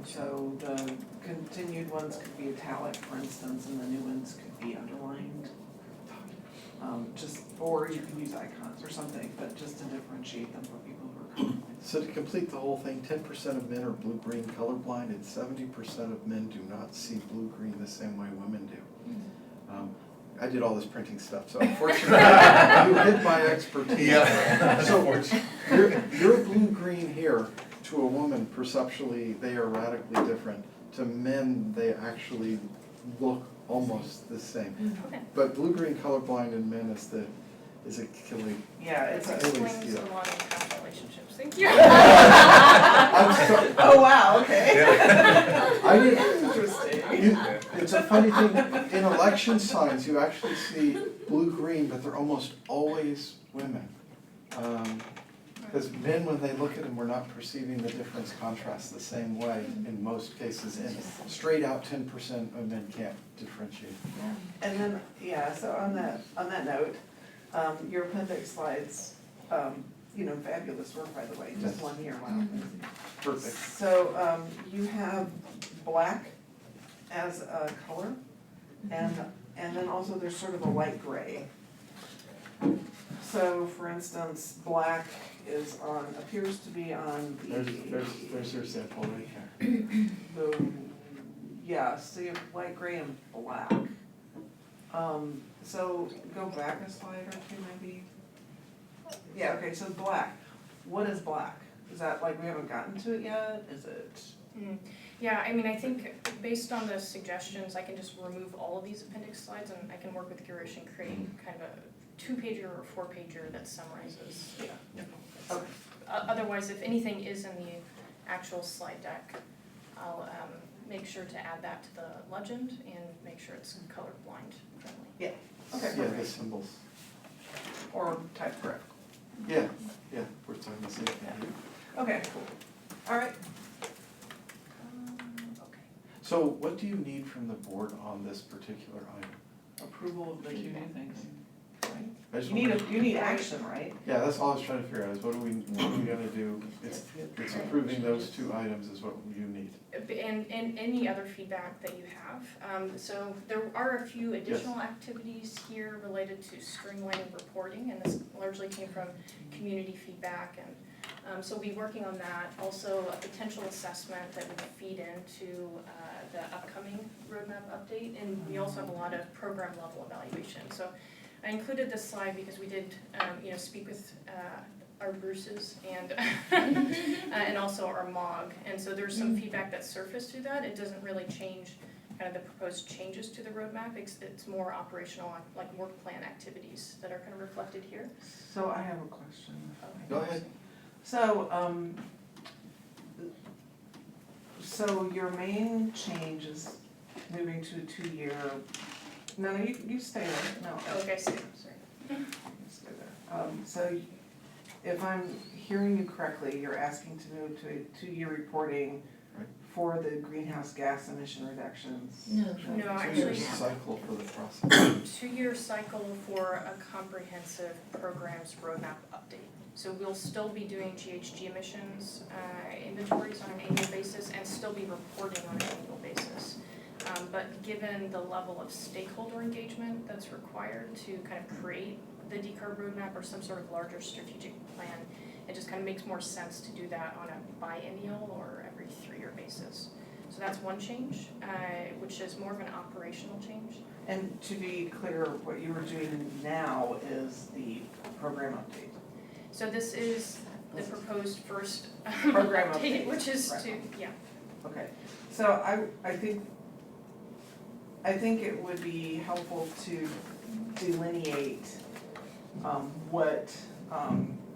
So the continued ones could be italic, for instance, and the new ones could be underlined. Or you can use icons or something, but just to differentiate them for people who are colorblind. So to complete the whole thing, 10% of men are blue-green colorblind, and 70% of men do not see blue-green the same way women do. I did all this printing stuff, so unfortunately, you hit my expertise. Yeah. So your blue-green here, to a woman, perceptually, they are radically different. To men, they actually look almost the same. Okay. But blue-green colorblind in men is Achilles. Yeah, This it's a, explains yeah. a lot of past relationships, thank you. I'm sorry, oh, wow, okay. I didn't, Interesting. it's a funny thing, in election signs, you actually see blue-green, but they're almost always women. Because men, when they look at them, we're not perceiving the difference contrast the same way in most cases. And straight out 10% of men can't differentiate. And then, yeah, so on that note, your appendix slides, fabulous work, by the way, just Yes. 1 year, wow. Perfect. So, you have black as a color, and then also there's sort of a light gray. So, for instance, black appears to be on the. There's your sample right here. So you have light gray and black. So go back a slide or two maybe. Yeah, okay, so black. What is black? Is that like we haven't gotten to it yet? Is it? Yeah, I mean, I think based on the suggestions, I can just remove all of these appendix slides and I can work with curation, create kind of a 2-pager or 4-pager that summarizes. Yeah. Okay. Otherwise, if anything is in the actual slide deck, I'll make sure to add that to the legend and make sure it's colorblind friendly. Okay. Yeah, the symbols. Or typographical. Yeah, we're talking the same thing. Okay, cool. All right. Okay. So what do you need from the board on this particular item? Approval of the 2 new things. Right? I just You wanna- need action, right? Yeah, that's all I was trying to figure out, is what are we gonna do? It's approving those 2 items is what you need. And any other feedback that you have. So there are a few additional activities here related to streamlining reporting, and this largely came from community feedback, and so we'll be working on that. Also, a potential assessment that would feed into the upcoming roadmap update, and we also have a lot of program level evaluation. So I included this slide because we did, speak with our Bruces and and also our MOG, and so there's some feedback that surfaced through that. It doesn't really change kind of the proposed changes to the roadmap. It's more operational, like work plan activities that are kind of reflected here. So I have a question. Go ahead. So your main change is moving to a 2-year, no, you stay there, no. Okay, sorry. You stay there. So if I'm hearing you correctly, you're asking to move to a 2-year reporting Right. for the greenhouse gas emission reductions? No, No, 2-year actually, cycle for the process. 2-year cycle for a comprehensive programs roadmap update. So we'll still be doing GHG emissions inventories on an annual basis and still be reporting on an annual basis. But given the level of stakeholder engagement that's required to kind of create the decarb roadmap or some sort of larger strategic plan, it just kind of makes more sense to do that on a biennial or every 3-year basis. So that's one change, which is more of an operational change. And to be clear, what you were doing now is the program update. So this is the proposed first Program update, update. which is Right. to, yeah. Okay, so I think it would be helpful to delineate what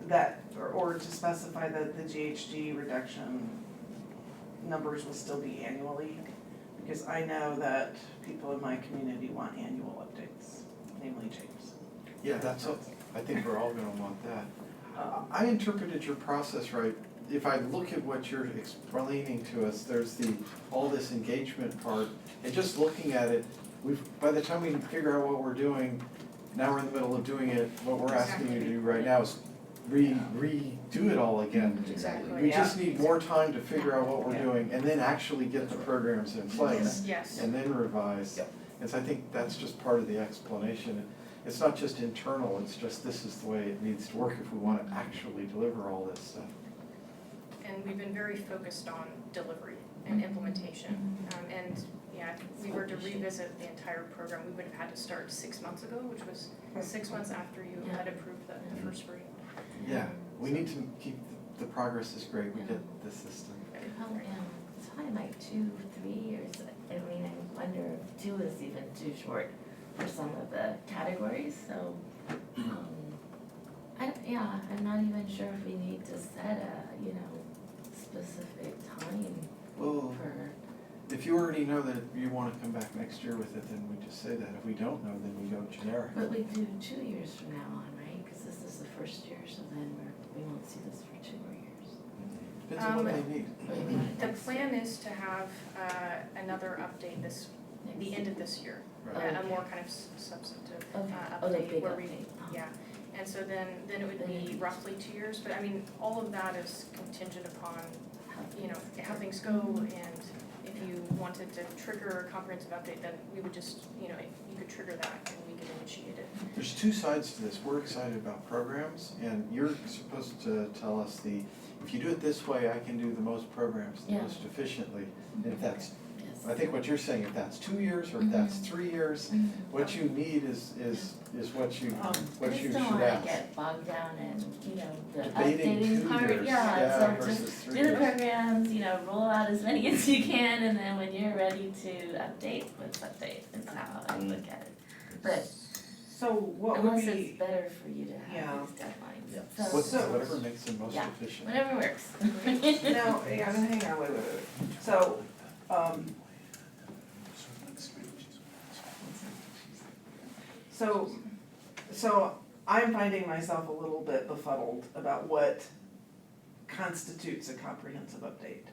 that, or to specify that the GHG reduction numbers will still be annually, because I know that people in my community want annual updates, namely James. Yeah, I think we're all gonna want that. I interpreted your process right. If I look at what you're explaining to us, there's all this engagement part, and just looking at it, by the time we can figure out what we're doing, now we're in the middle of doing it, what we're asking you to do right now is redo it all again. Exactly. We just need more time to figure out what we're Yeah. doing, and then actually get the programs in place, Yes. and then revise. And so I think that's just part of the explanation. It's not just internal, it's just this is the way it needs to work if we want to actually deliver all this stuff. And we've been very focused on delivery and implementation. And yeah, if we were to revisit the entire program, we would have had to start 6 months ago, which was 6 months after you had approved the first version. Yeah, we need to keep, the progress is great, we get the system. Well, it's probably like 2, 3 years. I mean, I wonder if 2 is even too short for some of the categories, so, yeah, I'm not even sure if we need to set a, specific time Well, for, if you already know that you wanna come back next year with it, then we just say that. If we don't know, then we go generic. but we do 2 years from now on, right? Because this is the first year, so then we won't see this for 2 more years. Depends on what they need. What do you mean? The plan is to have another update the end of this year, Right. a more kind of substantive Okay, update. oh, the big where we- update. Oh. Yeah, and so then it would be roughly 2 years, but I mean, all of that is contingent upon, how things go, and if you wanted to trigger a comprehensive update, then we would just, you could trigger that and we could initiate it. There's two sides to this. We're excited about programs, and you're supposed to tell us if you do it this way, I can do the most programs the Yeah. most efficiently. And if that's, Yes. I think what you're saying, if that's 2 years or if that's 3 years, Mhm. what you need is what you I should just don't wanna ask. get bogged down in, the Debating updating 2 part, years, yeah, so versus just 3 do the years. programs, roll out as many as you can, and then when you're ready to update, let's update, is how I look at it. But So what would unless be, it's better for you to Yeah. have these deadlines, Yeah. so, Whatever makes it most Yeah. efficient. whatever works. now, hang on, wait. So, so I'm finding myself a little bit befuddled about what constitutes a comprehensive update.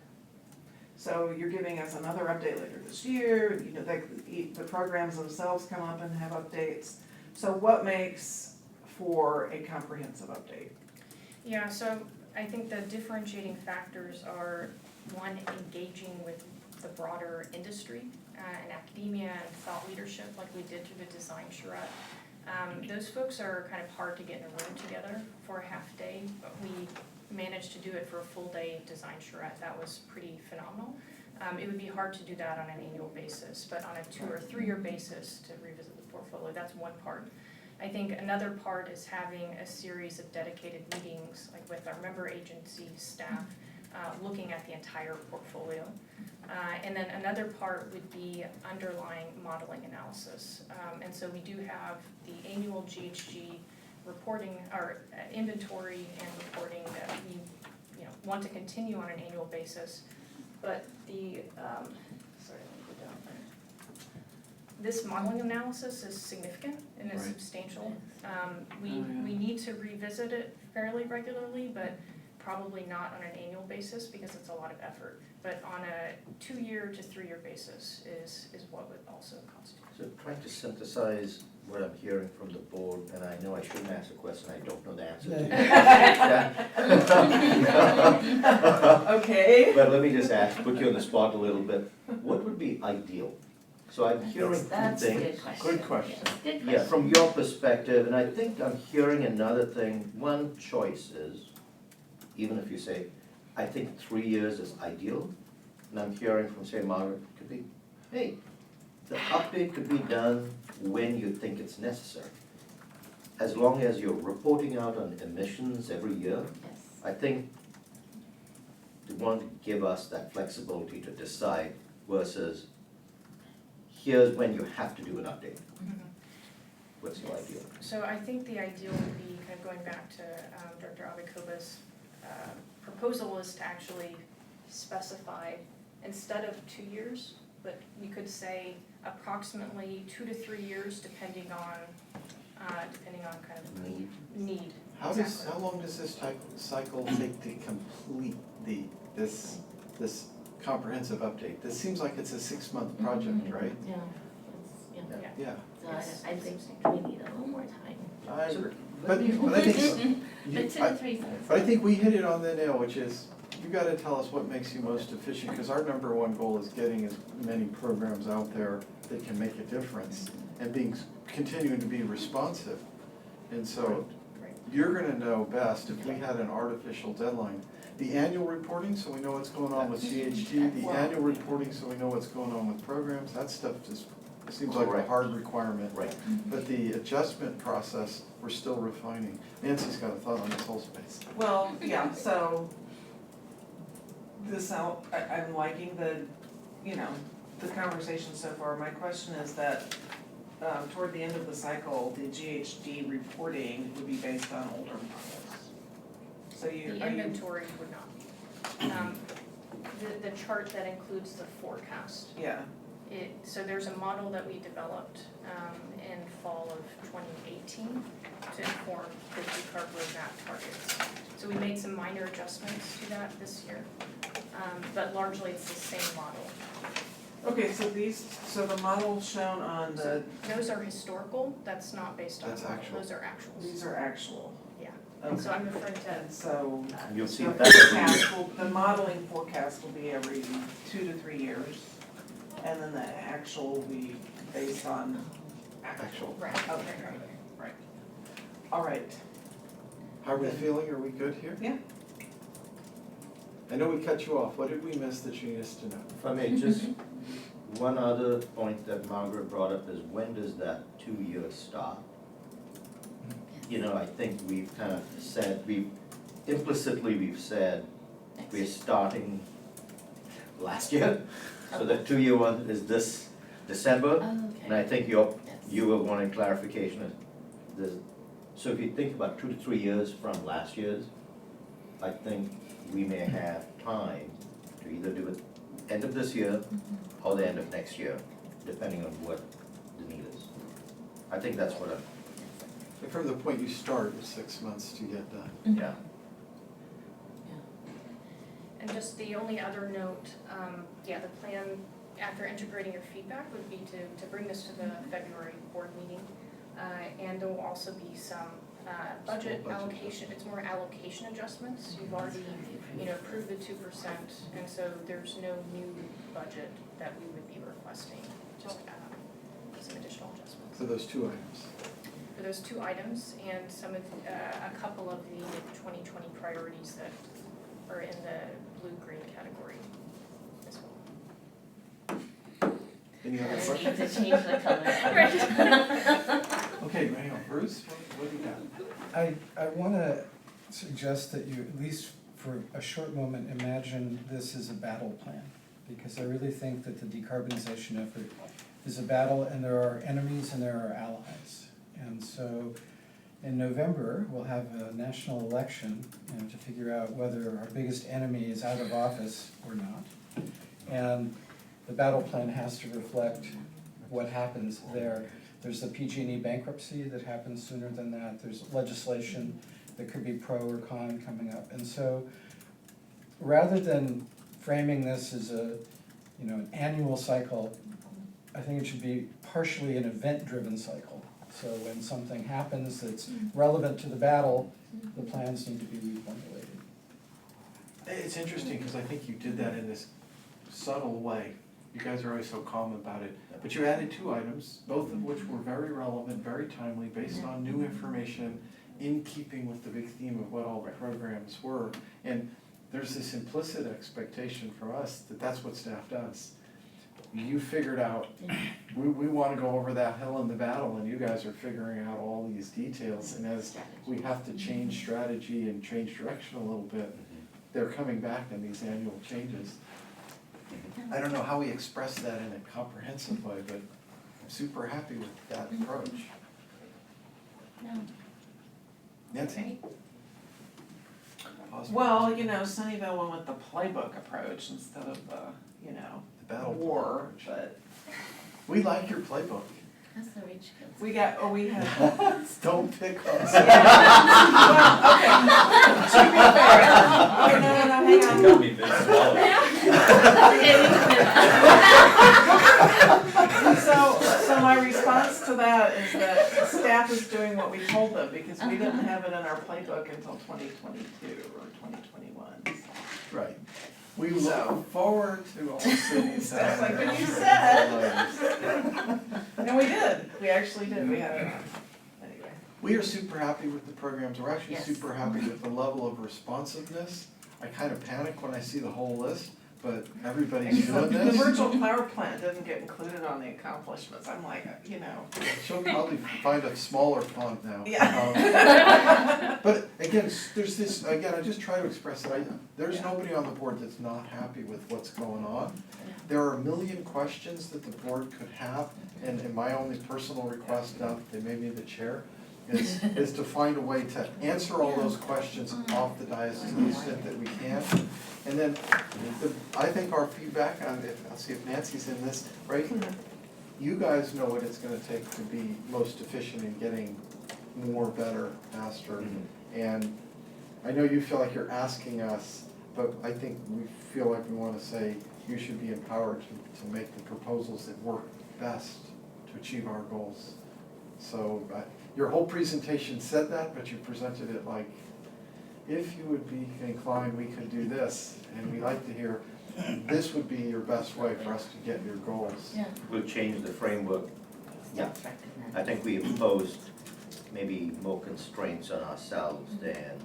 So you're giving us another update later this year, the programs themselves come up and have updates. So what makes for a comprehensive update? Yeah, so I think the differentiating factors are, one, engaging with the broader industry and academia and thought leadership like we did through the design charrette. Those folks are kind of hard to get in a room together for a half day, but we managed to do it for a full day design charrette. That was pretty phenomenal. It would be hard to do that on an annual basis, but on a 2 or 3 year basis to revisit the portfolio, that's one part. I think another part is having a series of dedicated meetings, like with our member agency staff, looking at the entire portfolio. And then another part would be underlying modeling analysis. And so we do have the annual GHG reporting, or inventory and reporting that we want to continue on an annual basis. But the, sorry, let me go down there. This modeling analysis is significant and is Right. substantial. We need to revisit it fairly regularly, but probably not on an annual basis because it's a lot of effort. But on a 2 year to 3 year basis is what would also constitute. So trying to synthesize what I'm hearing from the board, and I know I shouldn't ask a question I don't know the answer to. Okay. But let me just put you on the spot a little bit. What would be ideal? So I'm hearing two That's a things. good question. Good question. Yes, good question. Yeah, from your perspective, and I think I'm hearing another thing. One choice is, even if you say, I think 3 years is ideal, and I'm hearing from, say, Margaret, it could be, hey, the update could be done when you think it's necessary. As long as you're reporting out on emissions every year, Yes. I think they want to give us that flexibility to decide versus here's when you have to do an update. What's your Yes. ideal? So I think the ideal would be, kind of going back to Director Abakoba's proposal, is to actually specify, instead of 2 years, but you could say approximately 2 to 3 years, depending on kind of Need. need. How long does this cycle take to complete this comprehensive update? This seems like it's a 6-month project, Mhm. right? Yeah, it's, Yeah. Yeah, so Yes. I think we need a little more time. I So- agree. But I think, But 2 to 3 sounds. but I think we hit it on the nail, which is, you gotta tell us what makes you most efficient, because our number one goal is getting as many programs out there that can make a difference, and continuing to be responsive. And so, Right. you're gonna know best if we had an artificial deadline. The annual reporting, so we know what's going on with CHG, the annual reporting, so we know what's going on with programs, that stuff just seems like a Correct. hard requirement. Right. But the adjustment process, we're still refining. Nancy's got a thought on this whole space. Well, yeah, so I'm liking the conversation so far. My question is that, toward the end of the cycle, the GHD reporting would be based on older models. So you, The are you, inventory would not be. The chart that includes the forecast, yeah, so there's a model that we developed in fall of 2018 to inform the decarb roadmap targets. So we made some minor adjustments to that this year, but largely it's the same model. okay, so the model shown on the, Those are historical, that's not based on That's model, actual. those are actuals. these are actual. Yeah. Okay. So I'm referring to, And so You'll see the that every year. forecast will, the modeling forecast will be every 2 to 3 years. And then the actual will be based on Actual. right, Okay, right. right. All right, How are we feeling? Are we good here? Yeah. I know we cut you off. What did we miss that you need us to know? If I may, just one other point that Margaret brought up is when does that 2-year start? You know, I think we've kind of said, we've said we're starting last year. So the 2-year one is this December, Oh, and I think you were wanting clarification of this. So if you think about 2 to 3 years from last year's, I think we may have time to either do it end of this year or the end of next year, depending on what the need is. I think that's what From the point you start, it's 6 months to get done. yeah. And just the only other note, the plan after integrating your feedback would be to bring this to the February board meeting. And there will also be some budget allocation, it's more allocation adjustments. You've already, approved the 2%, and so there's no new budget that we would be requesting, just some additional adjustments. For those 2 items. For those 2 items and some of, a couple of the 2020 priorities that are in the blue-green category as well. Any other I need questions? to change the color. Okay, Manuel, Bruce, what do you got? I want to suggest that you, at least for a short moment, imagine this as a battle plan, because I really think that the decarbonization effort is a battle, and there are enemies and there are allies. And so in November, we'll have a national election, to figure out whether our biggest enemy is out of office or not. And the battle plan has to reflect what happens there. There's the PG&E bankruptcy that happens sooner than that. There's legislation that could be pro or con coming up. And so rather than framing this as an annual cycle, I think it should be partially an event-driven cycle. So when something happens that's relevant to the battle, the plans need to be reformulated. It's interesting because I think you did that in this subtle way. You guys are always so calm about it. But you added 2 items, both of which were very relevant, very timely, based on new information, in keeping with the big theme of what all the programs were. And there's this implicit expectation from us that that's what staff does. You figured out, we want to go over that hill in the battle, and you guys are figuring out all these details. And as we have to change strategy and change direction a little bit, they're coming back in these annual changes. I don't know how we express that in a comprehensive way, but I'm super happy with that approach. No. Nancy? Pause. well, Sunnyvale went with the playbook approach instead of the, The battle war, approach. but We like your playbook. That's the rich kids. we had. Don't pick us. Well, okay. To be fair, no, hang on. Got me big swallow. So my response to that is that staff is doing what we told them, because we didn't have it in our playbook until 2022 or 2021. Right. We So- look forward to all cities. That's like what you said. And we did, we actually did, we had it on. Anyway. We are super happy with the programs. We're actually Yes. super happy with the level of responsiveness. I kind of panic when I see the whole list, but everybody's doing The this. virtual power plant didn't get included on the accomplishments, I'm like, She'll probably find a smaller font now. Yeah. But again, again, there's this, again, I just try to express it, there's nobody on the board that's not happy with what's going on. There are a million questions that the board could have, and my only personal request, now that they made me the chair, is to find a way to answer all those questions off the dais to the extent that we can. And then, I think our feedback, I'll see if Nancy's in this, right? You guys know what it's gonna take to be most efficient in getting more, better, faster. And I know you feel like you're asking us, but I think we feel like we wanna say you should be empowered to make the proposals that work best to achieve our goals. So, your whole presentation said that, but you presented it like, if you would be inclined, we could do this, and we'd like to hear, this would be your best way for us to get your goals. Yeah. We'll change the framework. Yeah. That's recommended. I think we imposed maybe more constraints on ourselves than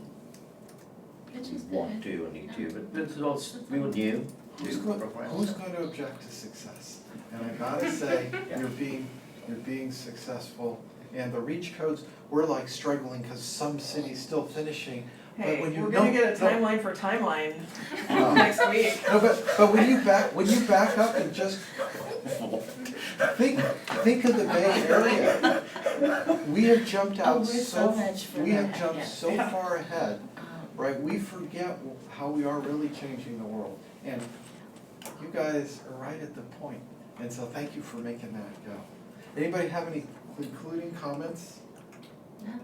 Which we is want good. to or need to, but this is all, we were new to Who's the going program. to object to success? And I gotta say, Yeah. you're being successful, and the reach codes, we're like struggling, cause some city's still finishing. But Hey, when you we're gonna don't- get a timeline for timeline No. next week. No, but when you back up and just think of the Bay Area. We have jumped Oh, out we're so much further we have ahead, jumped yeah. so Yeah. far ahead, right? We forget how we are really changing the world. And you guys are right at the point. And so thank you for making that go. Anybody have any concluding comments?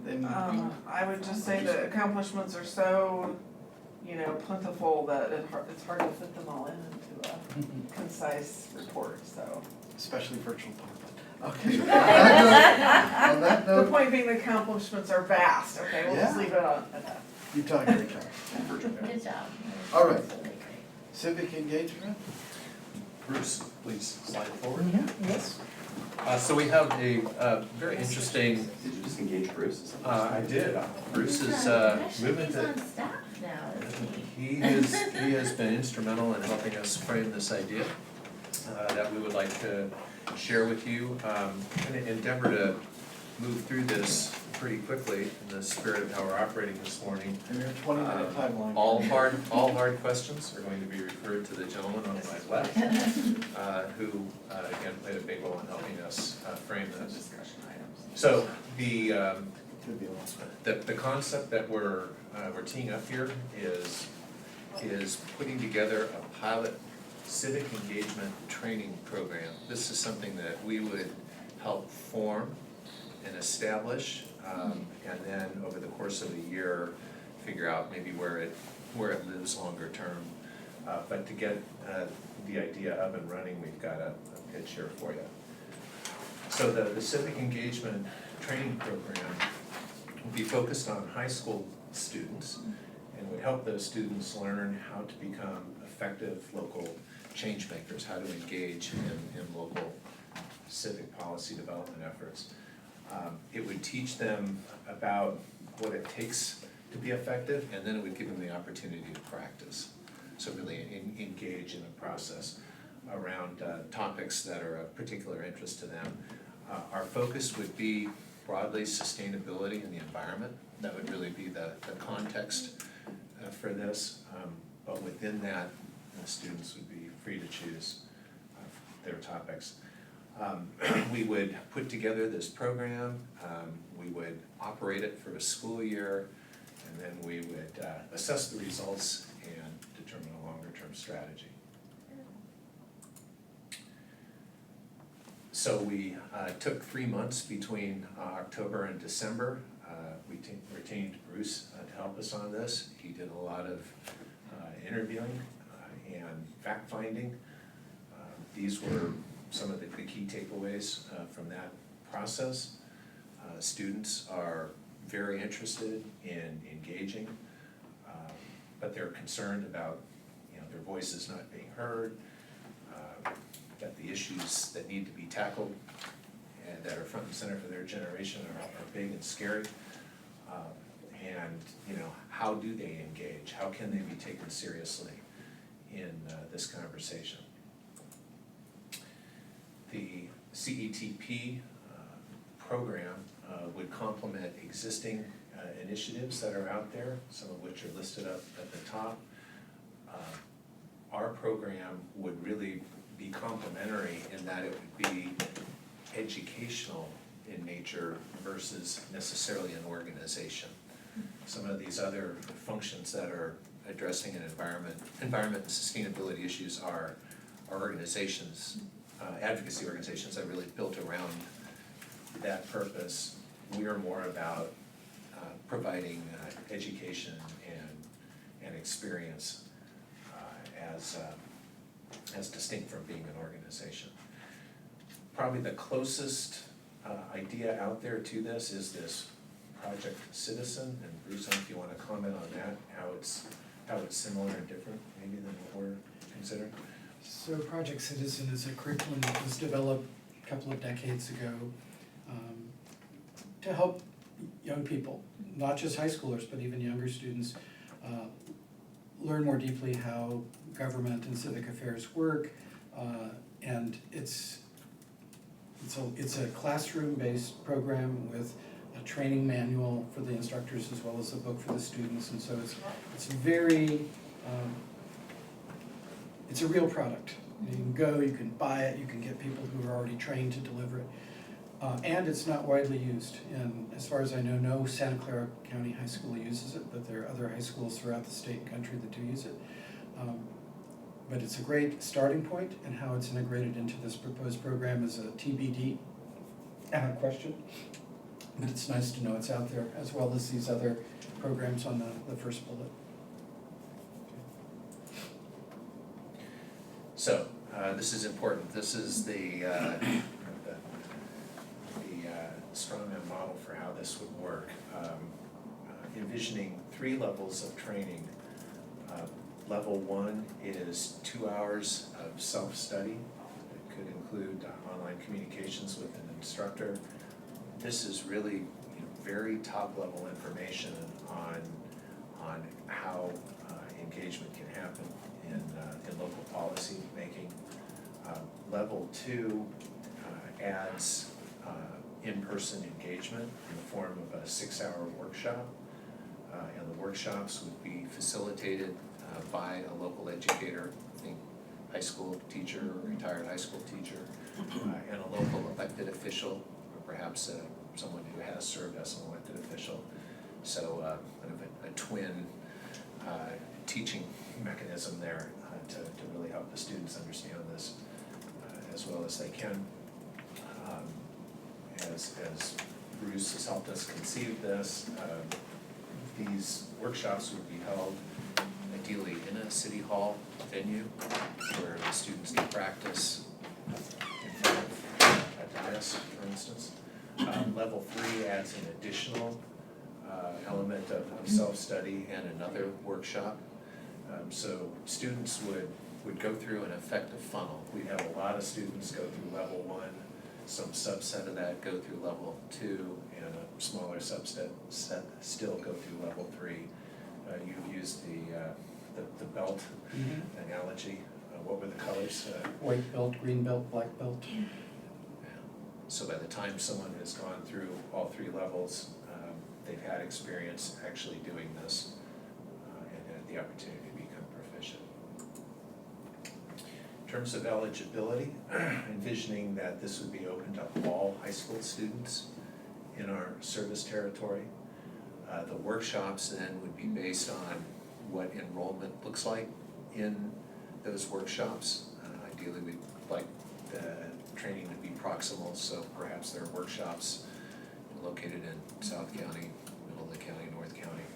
Then I would just say the accomplishments are so, plentiful that it's hard to fit them all into a concise report, so. especially virtual PowerPoint. Okay. On that The note, point being the accomplishments are vast, okay, we'll just Yeah. leave it at that. you've done a great job. Good job. All right. Absolutely great. Civic engagement? Bruce, please slide forward. Yes. So we have a very interesting, Did you just engage Bruce? I did, Bruce is Actually, moving he's to, on staff now, isn't he? he has been instrumental in helping us frame this idea that we would like to share with you. In an endeavor to move through this pretty quickly in the spirit of how we're operating this morning. And your 20-minute timeline. All hard questions are going to be referred to the gentleman on my left, who, again, played a big role in helping us frame this. Discussion items. So, the Could be a lot. the concept that we're teeing up here is putting together a pilot civic engagement training program. This is something that we would help form and establish, and then over the course of a year, figure out maybe where it lives longer term. But to get the idea up and running, we've got a pitch here for you. So the civic engagement training program will be focused on high school students and would help those students learn how to become effective local change makers, how to engage in local civic policy development efforts. It would teach them about what it takes to be effective, and then it would give them the opportunity to practice. So really engage in a process around topics that are of particular interest to them. Our focus would be broadly sustainability in the environment. That would really be the context for this. But within that, the students would be free to choose their topics. We would put together this program, we would operate it for a school year, and then we would assess the results and determine a longer-term strategy. So we took 3 months between October and December. We retained Bruce to help us on this. He did a lot of interviewing and fact-finding. These were some of the key takeaways from that process. Students are very interested in engaging, but they're concerned about their voices not being heard, that the issues that need to be tackled and that are front and center for their generation are big and scary. And how do they engage? How can they be taken seriously in this conversation? The CETP program would complement existing initiatives that are out there, some of which are listed up at the top. Our program would really be complementary in that it would be educational in nature versus necessarily an organization. Some of these other functions that are addressing an environment and sustainability issues are organizations, advocacy organizations that are really built around that purpose. We are more about providing education and experience as distinct from being an organization. Probably the closest idea out there to this is this Project Citizen, and Bruce, if you want to comment on that, how it's similar and different maybe than what we're considering. So Project Citizen is a curriculum that was developed a couple of decades ago to help young people, not just high schoolers, but even younger students, learn more deeply how government and civic affairs work. And it's a classroom-based program with a training manual for the instructors as well as a book for the students. And so it's very, it's a real product. You can go, you can buy it, you can get people who are already trained to deliver it. And it's not widely used. And as far as I know, no Santa Clara County high school uses it, but there are other high schools throughout the state and country that do use it. But it's a great starting point, and how it's integrated into this proposed program is a TBD question. But it's nice to know it's out there, as well as these other programs on the first bullet. So, this is important. This is the strongman model for how this would work. Envisioning 3 levels of training. Level 1 is 2 hours of self-study. It could include online communications with an instructor. This is really very top-level information on how engagement can happen in local policy making. Level 2 adds in-person engagement in the form of a 6-hour workshop. And the workshops would be facilitated by a local educator, I think high school teacher, retired high school teacher, and a local elected official, or perhaps someone who has served as an elected official. So kind of a twin teaching mechanism there to really help the students understand this as well as they can. As Bruce has helped us conceive this, these workshops would be held ideally in a city hall venue where the students can practice in front of a dais, for instance. Level 3 adds an additional element of self-study and another workshop. So students would go through an effective funnel. We'd have a lot of students go through level 1, some subset of that go through level 2, and a smaller subset still go through level 3. You've used the belt analogy. What were the colors? White belt, green belt, black belt. So by the time someone has gone through all 3 levels, they've had experience actually doing this and had the opportunity to become proficient. In terms of eligibility, envisioning that this would be open to all high school students in our service territory. The workshops then would be based on what enrollment looks like in those workshops. Ideally, we'd like the training to be proximal, so perhaps there are workshops located in South County, middle of the county, North County.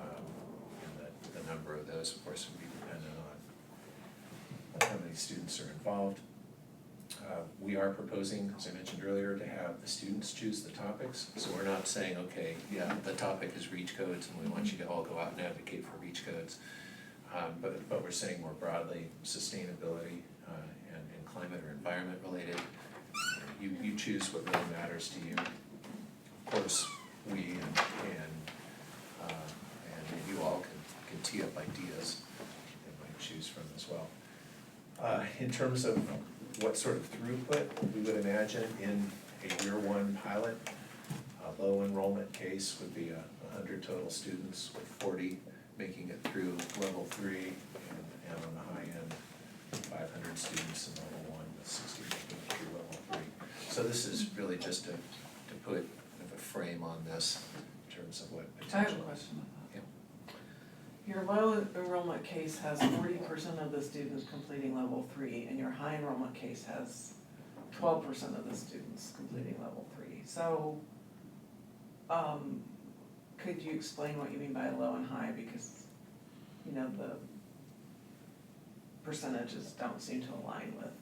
And the number of those, of course, would be dependent on how many students are involved. We are proposing, as I mentioned earlier, to have the students choose the topics. So we're not saying, okay, yeah, the topic is REACH codes and we want you to all go out and advocate for REACH codes. But we're saying more broadly, sustainability and climate or environment related. You choose what really matters to you. Of course, we and you all can tee up ideas that might choose from as well. In terms of what sort of throughput we would imagine in a year 1 pilot, a low enrollment case would be a 100 total students, with 40 making it through level 3, and on the high end, 500 students in level 1, with 60 making it through level 3. So this is really just to put kind of a frame on this in terms of what I have a potential. question about that. Your low enrollment case has 40% of the students completing level 3, and your high enrollment case has 12% of the students completing level 3. So, could you explain what you mean by low and high? Because, you know, the percentages don't seem to align with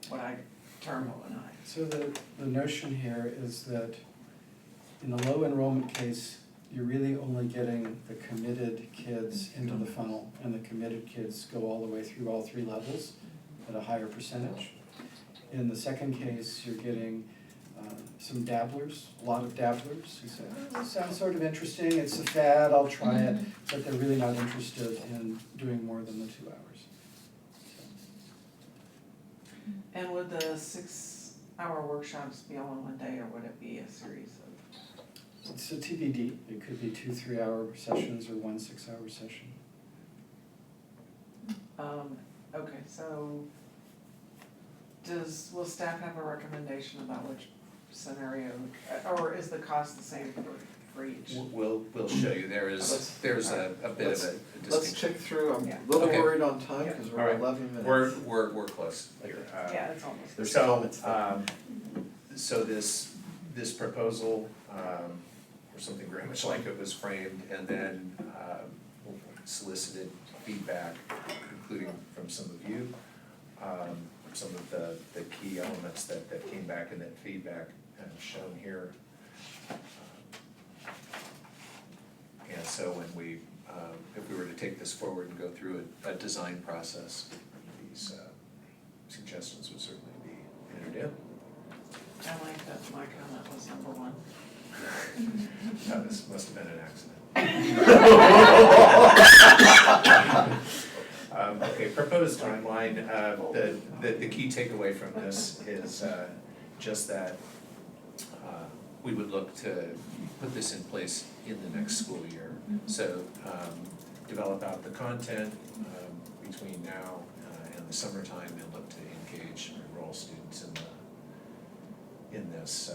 what I term low and high. So the notion here is that in the low enrollment case, you're really only getting the committed kids into the funnel, and the committed kids go all the way through all 3 levels at a higher percentage. In the second case, you're getting some dabblers, a lot of dabblers who say, oh, this sounds sort of interesting, it's a fad, I'll try it, but they're really not interested in doing more than the 2 hours. And would the 6-hour workshops be all in one day, or would it be a series of? It's a TBD, it could be 2 3-hour sessions or 1 6-hour session. Okay, so will staff have a recommendation about which scenario, or is the cost the same for each? We'll show you, there's a bit of a Let's distinction. check through, I'm Yeah. a little Okay. worried on time, because we're All right. 11 minutes. We're close here. Yeah, it's almost. There's So, comments there. So this proposal, or something very much like it, was framed, and then solicited feedback, including from some of you, some of the key elements that came back in that feedback, shown here. And so when we, if we were to take this forward and go through a design process, these suggestions would certainly be entered in. I like that my comment was number 1. This must have been an accident. Okay, proposed timeline, the key takeaway from this is just that we would look to put this in place in the next school year. So develop out the content between now and the summertime, and look to engage and enroll students in this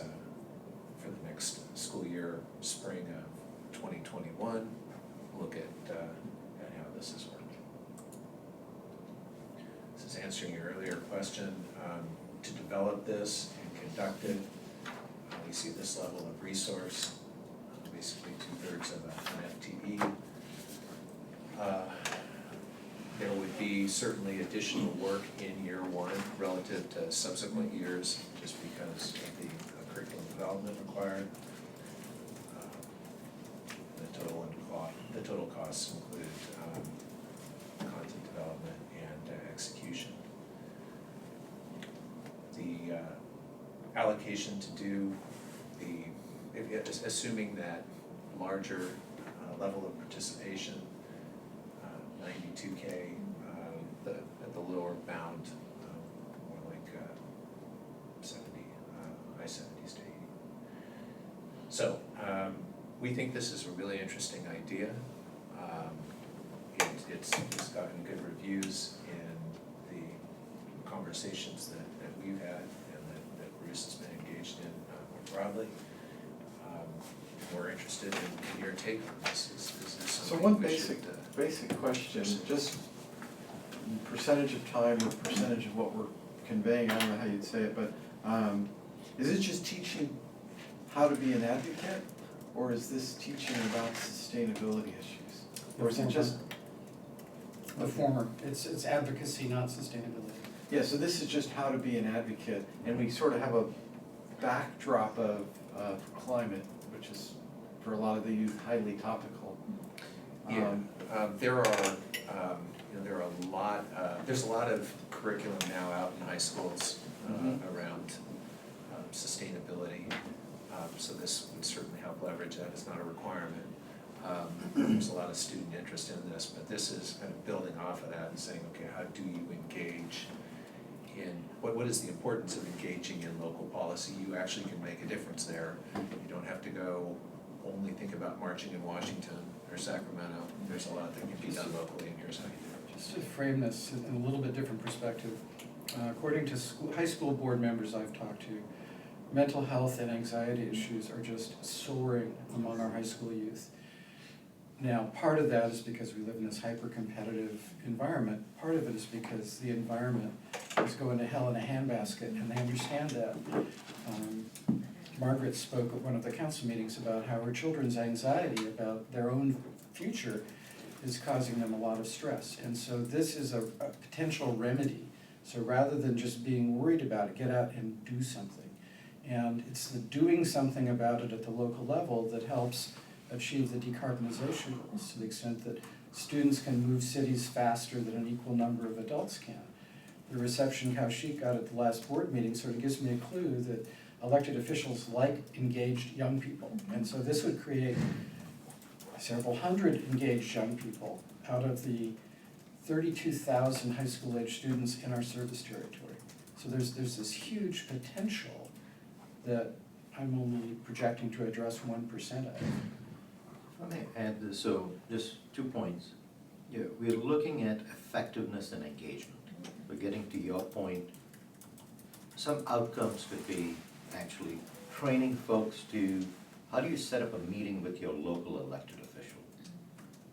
for the next school year, spring of 2021. Look at how this is working. This is answering your earlier question. To develop this and conduct it, we see this level of resource, basically 2/3 of an FTE. There would be certainly additional work in year 1 relative to subsequent years, just because of the curriculum development required. The total costs include content development and execution. The allocation to do assuming that larger level of participation, 92K, at the lower bound, more like 70, high 70s to 80. So we think this is a really interesting idea. It's gotten good reviews in the conversations that we've had and that Bruce has been engaged in more broadly. We're interested in your take on this. Is this So something one we should, basic question, just percentage of time or percentage of what we're conveying, I don't know how you'd say it, but is it just teaching how to be an advocate, or is this teaching about sustainability issues? Or is it just, The former, it's advocacy, not sustainability. yeah, so this is just how to be an advocate, and we sort of have a backdrop of climate, which is, for a lot of the youth, highly topical. there are a lot, there's a lot of curriculum now out in high schools around sustainability. So this would certainly help leverage that. It's not a requirement. There's a lot of student interest in this, but this is kind of building off of that and saying, okay, how do you engage in, what is the importance of engaging in local policy? You actually can make a difference there. You don't have to go only think about marching in Washington or Sacramento. There's a lot that can be done locally, and here's how you do it. Just to frame this in a little bit different perspective, according to high school board members I've talked to, mental health and anxiety issues are just soaring among our high school youth. Now, part of that is because we live in this hyper-competitive environment. Part of it is because the environment is going to hell in a handbasket, and they understand that. Margaret spoke at one of the council meetings about how her children's anxiety about their own future is causing them a lot of stress. And so this is a potential remedy. So rather than just being worried about it, get out and do something. And it's the doing something about it at the local level that helps achieve the decarbonization goals to the extent that students can move cities faster than an equal number of adults can. The reception Kaushik got at the last board meeting sort of gives me a clue that elected officials like engaged young people. And so this would create several hundred engaged young people out of the 32,000 high school age students in our service territory. So there's this huge potential that I'm only projecting to address 1% of. Let me add this, so just 2 points. Yeah, we're looking at effectiveness and engagement. We're getting to your point. Some outcomes could be actually training folks to, how do you set up a meeting with your local elected official?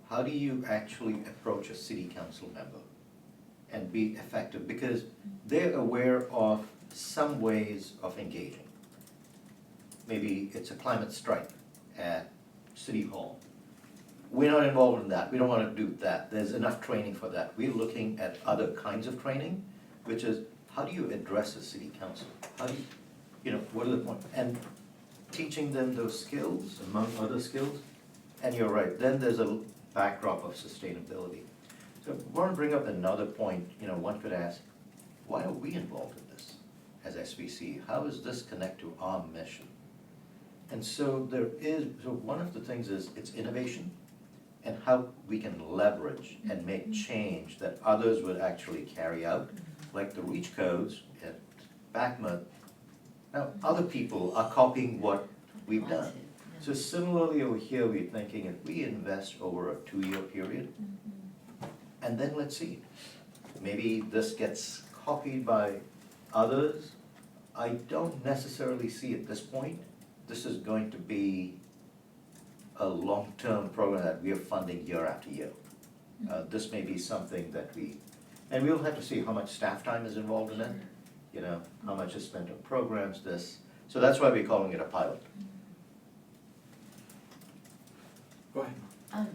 How do you actually approach a city council member and be effective? Because they're aware of some ways of engaging. Maybe it's a climate strike at City Hall. We're not involved in that. We don't want to do that. There's enough training for that. We're looking at other kinds of training, which is how do you address a city council? How do you, what are the points? And teaching them those skills, among other skills. And you're right, then there's a backdrop of sustainability. So I want to bring up another point. One could ask, why are we involved in this as SVCE? How does this connect to our mission? And so one of the things is it's innovation and how we can leverage and make change that others would actually carry out, like the REACH codes at Backmouth. Now, other people are copying what we've done. So similarly over here, we're thinking if we invest over a 2-year period, and then let's see, maybe this gets copied by others. I don't necessarily see at this point this is going to be a long-term program that we are funding year after year. This may be something that and we'll have to see how much staff time is involved in it, how much is spent on programs, so that's why we're calling it a pilot. Go ahead. I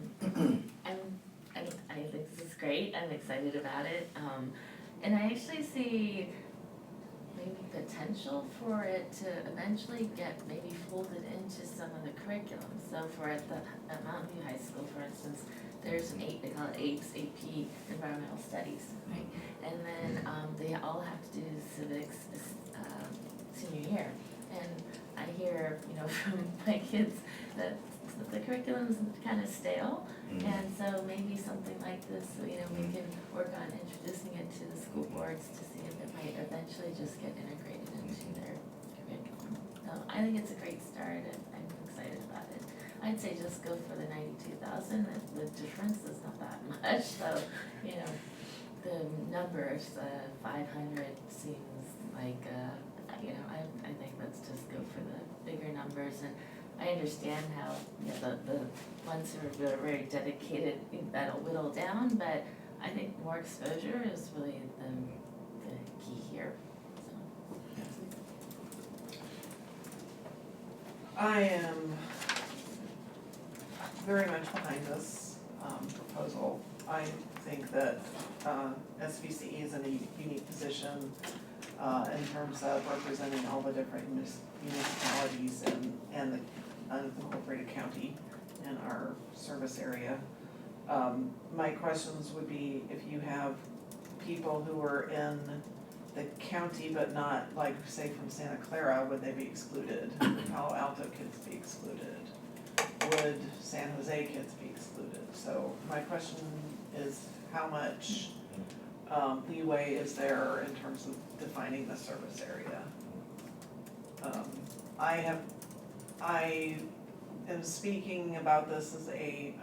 think this is great, I'm excited about it, and I actually see maybe potential for it to eventually get maybe folded into some of the curriculum. So at Mountain View High School, for instance, there's they call it APES, AP Environmental Studies, right? And then they all have to do civics senior year. And I hear, from my kids that the curriculum's kind of stale. And so maybe something like this, we can work on introducing it to the school boards to see if it might eventually just get integrated into their curriculum. So I think it's a great start, and I'm excited about it. I'd say just go for the 92,000, the difference is not that much, so, the numbers, 500 seems like, I think let's just go for the bigger numbers, and I understand how, the ones who are very dedicated, that'll whittle down, but I think more exposure is really the key here, so. I am very much behind this proposal. I think that SVCE is in a unique position in terms of representing all the different municipalities and the unincorporated county in our service area. My questions would be if you have people who are in the county but not, like, say from Santa Clara, would they be excluded? Would Palo Alto kids be excluded? Would San Jose kids be excluded? So my question is how much leeway is there in terms of defining the service area? I am speaking about this as a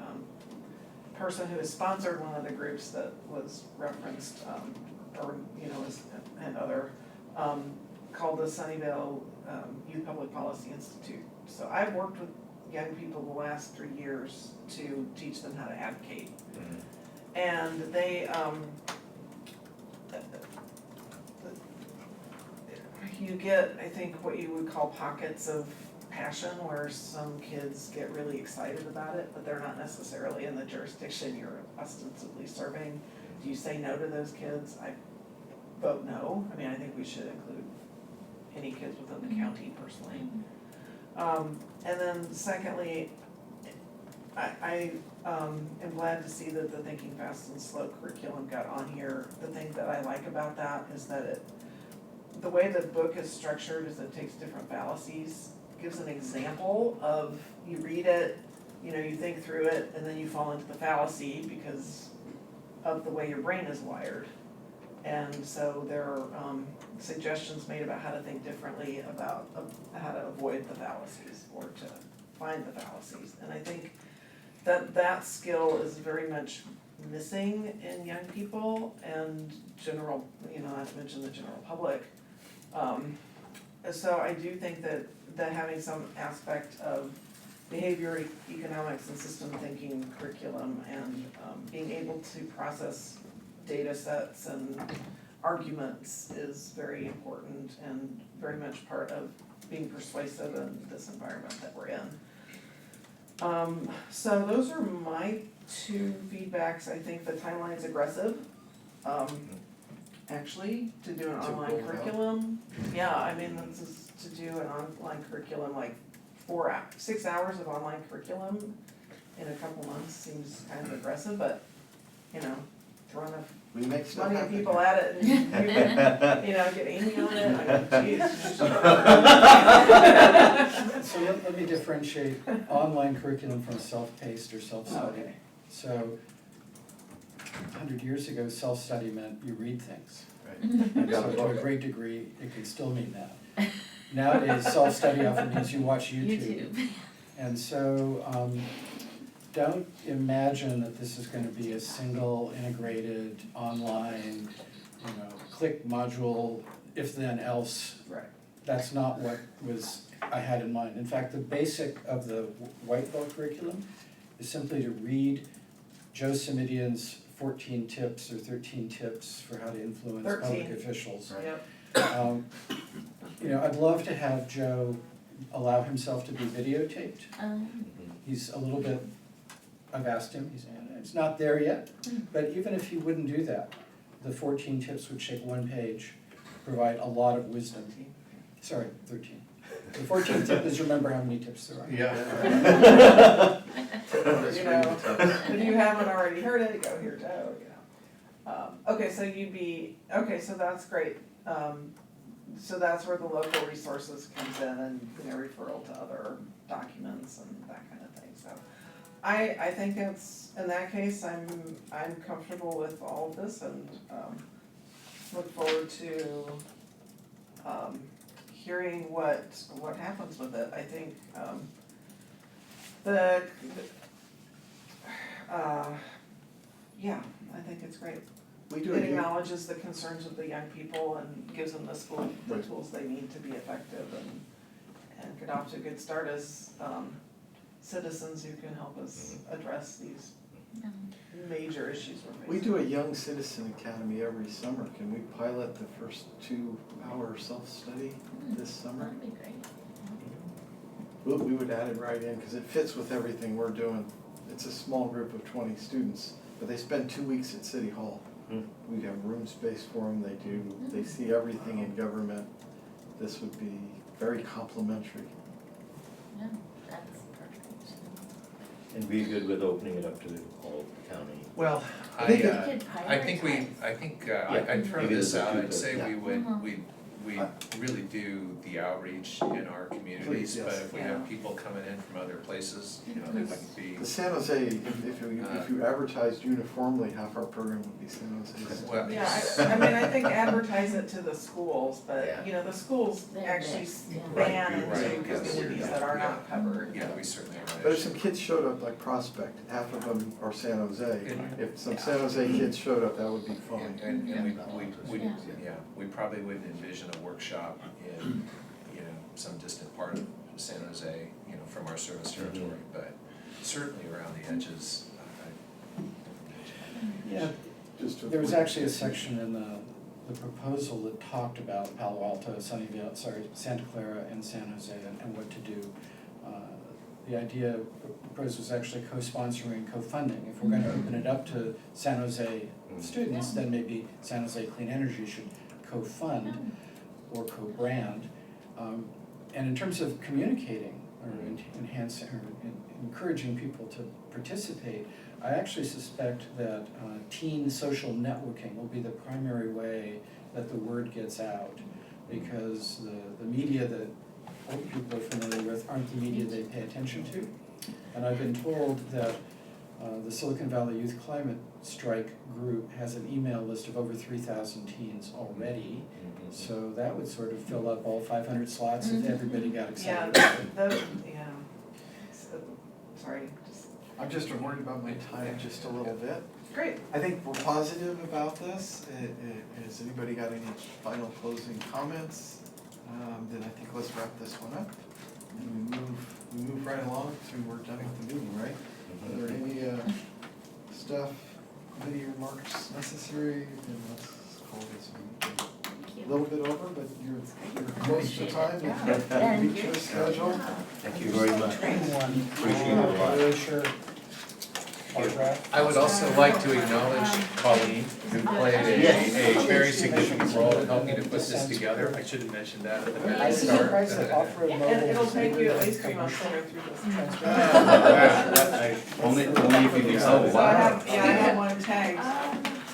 person who has sponsored one of the groups that was referenced, or, you know, and other, called the Sunnyvale Youth Public Policy Institute. So I've worked with young people the last 3 years to teach them how to advocate. And they, you get, I think, what you would call pockets of passion where some kids get really excited about it, but they're not necessarily in the jurisdiction you're ostensibly serving. Do you say no to those kids? I vote no. I mean, I think we should include any kids within the county personally. And then secondly, I am glad to see that the Thinking Fast and Slow curriculum got on here. The thing that I like about that is that the way the book is structured is it takes different fallacies, gives an example of, you read it, you know, you think through it, and then you fall into the fallacy because of the way your brain is wired. And so there are suggestions made about how to think differently about how to avoid the fallacies or to find the fallacies. And I think that skill is very much missing in young people and general, you know, not to mention the general public. So I do think that having some aspect of behavior economics and system thinking curriculum and being able to process data sets and arguments is very important and very much part of being persuasive in this environment that we're in. So those are my 2 feedbacks. I think the timeline's aggressive. Actually, to do an online curriculum. Yeah, I mean, this is to do an online curriculum, like 6 hours of online curriculum in a couple months seems kind of aggressive, but, you know, throw enough We make stuff money of happen. people at it and you can, you know, get Amy on it, I mean, geez. So let me differentiate online curriculum from self-paced or self-study. Okay. So, 100 years ago, self-study meant you read things. Right. And so to a great degree, it can still mean that. Nowadays, self-study often means you watch YouTube. And so, don't imagine that this is gonna be a single integrated online, you know, click module, if then else. Right. That's not what I had in mind. In fact, the basic of the white belt curriculum is simply to read Joe Simidian's 14 tips or 13 tips for how to influence 13. public officials. Yep. You know, I'd love to have Joe allow himself to be videotaped. He's a little bit, I've asked him, it's not there yet, but even if he wouldn't do that, the 14 tips would take 1 page, provide a lot of wisdom. Sorry, 13. The 14th tip is remember how many tips there are. Yeah. You know, if you haven't already heard it, go here, Joe, you know. Okay, so that's great. So that's where the local resources comes in and, you know, referral to other documents and that kind of thing, so. I think it's, in that case, I'm comfortable with all of this and, look forward to, hearing what happens with it. I think, yeah, I think it's great. We do It a acknowledges the concerns of the young people and gives them the tools they need to be effective and get off to a good start as citizens who can help us address these major issues we're facing. We do a Young Citizen Academy every summer. Can we pilot the first 2-hour self-study this summer? That'd be great. We would add it right in because it fits with everything we're doing. It's a small group of 20 students, but they spend 2 weeks at City Hall. We have room space for them. They see everything in government. This would be very complimentary. Yeah, that's perfect. And be good with opening it up to all county. Well, I think We could I think prioritize. I'd throw maybe this there's a out, few I'd say that- we we really do the outreach in our communities, Please, yes. but if we have people coming in from other places, you know, that might be. The San Jose, if you advertised uniformly, half our program would be San Jose. Well, Yeah, I mean, I think advertise it to the schools, but, Yeah. you know, the schools They're actually mixed, yeah. span Right, into right. communities that are not covered. Yeah, we certainly are. But if some kids showed up like Prospect, half of them are San Jose. If some San Jose kids showed up, that would be fun. And we, Yeah. yeah, we probably wouldn't envision a workshop in, you know, some distant part of San Jose, you know, from our service territory, but certainly around the edges. Yeah, Just to there was avoid- actually a section in the proposal that talked about Palo Alto, Santa Clara and San Jose and what to do. The idea proposed was actually co-sponsoring and co-funding. If we're gonna open it up to San Jose students, then maybe San Jose Clean Energy should co-fund or co-brand. And in terms of communicating or enhancing or encouraging people to participate, I actually suspect that teen social networking will be the primary way that the word gets out, because the media that old people are familiar with aren't the media they pay attention to. And I've been told that the Silicon Valley Youth Climate Strike group has an email list of over 3,000 teens already. So that would sort of fill up all 500 slots if everybody got Yeah, excited. yeah. So, sorry, just, I'm just worried about my time just a little bit. great. I think we're positive about this. Has anybody got any final closing comments? Then I think let's wrap this one up. And we move right along to, we're done with the meeting, right? Are there any stuff, committee remarks necessary? And let's call this meeting. A little bit over, but you're close to time. And Beat your schedule. Thank you very much. One. Appreciate it a lot. Really sure. I would also like to acknowledge Pauline, who played a very significant role in helping to put this together. I should have mentioned that at the I very was start. surprised that off-road mobile. And it'll was take you at able least to 3 months to cover learn through this. transportation. Only if you can. So I have, yeah, I have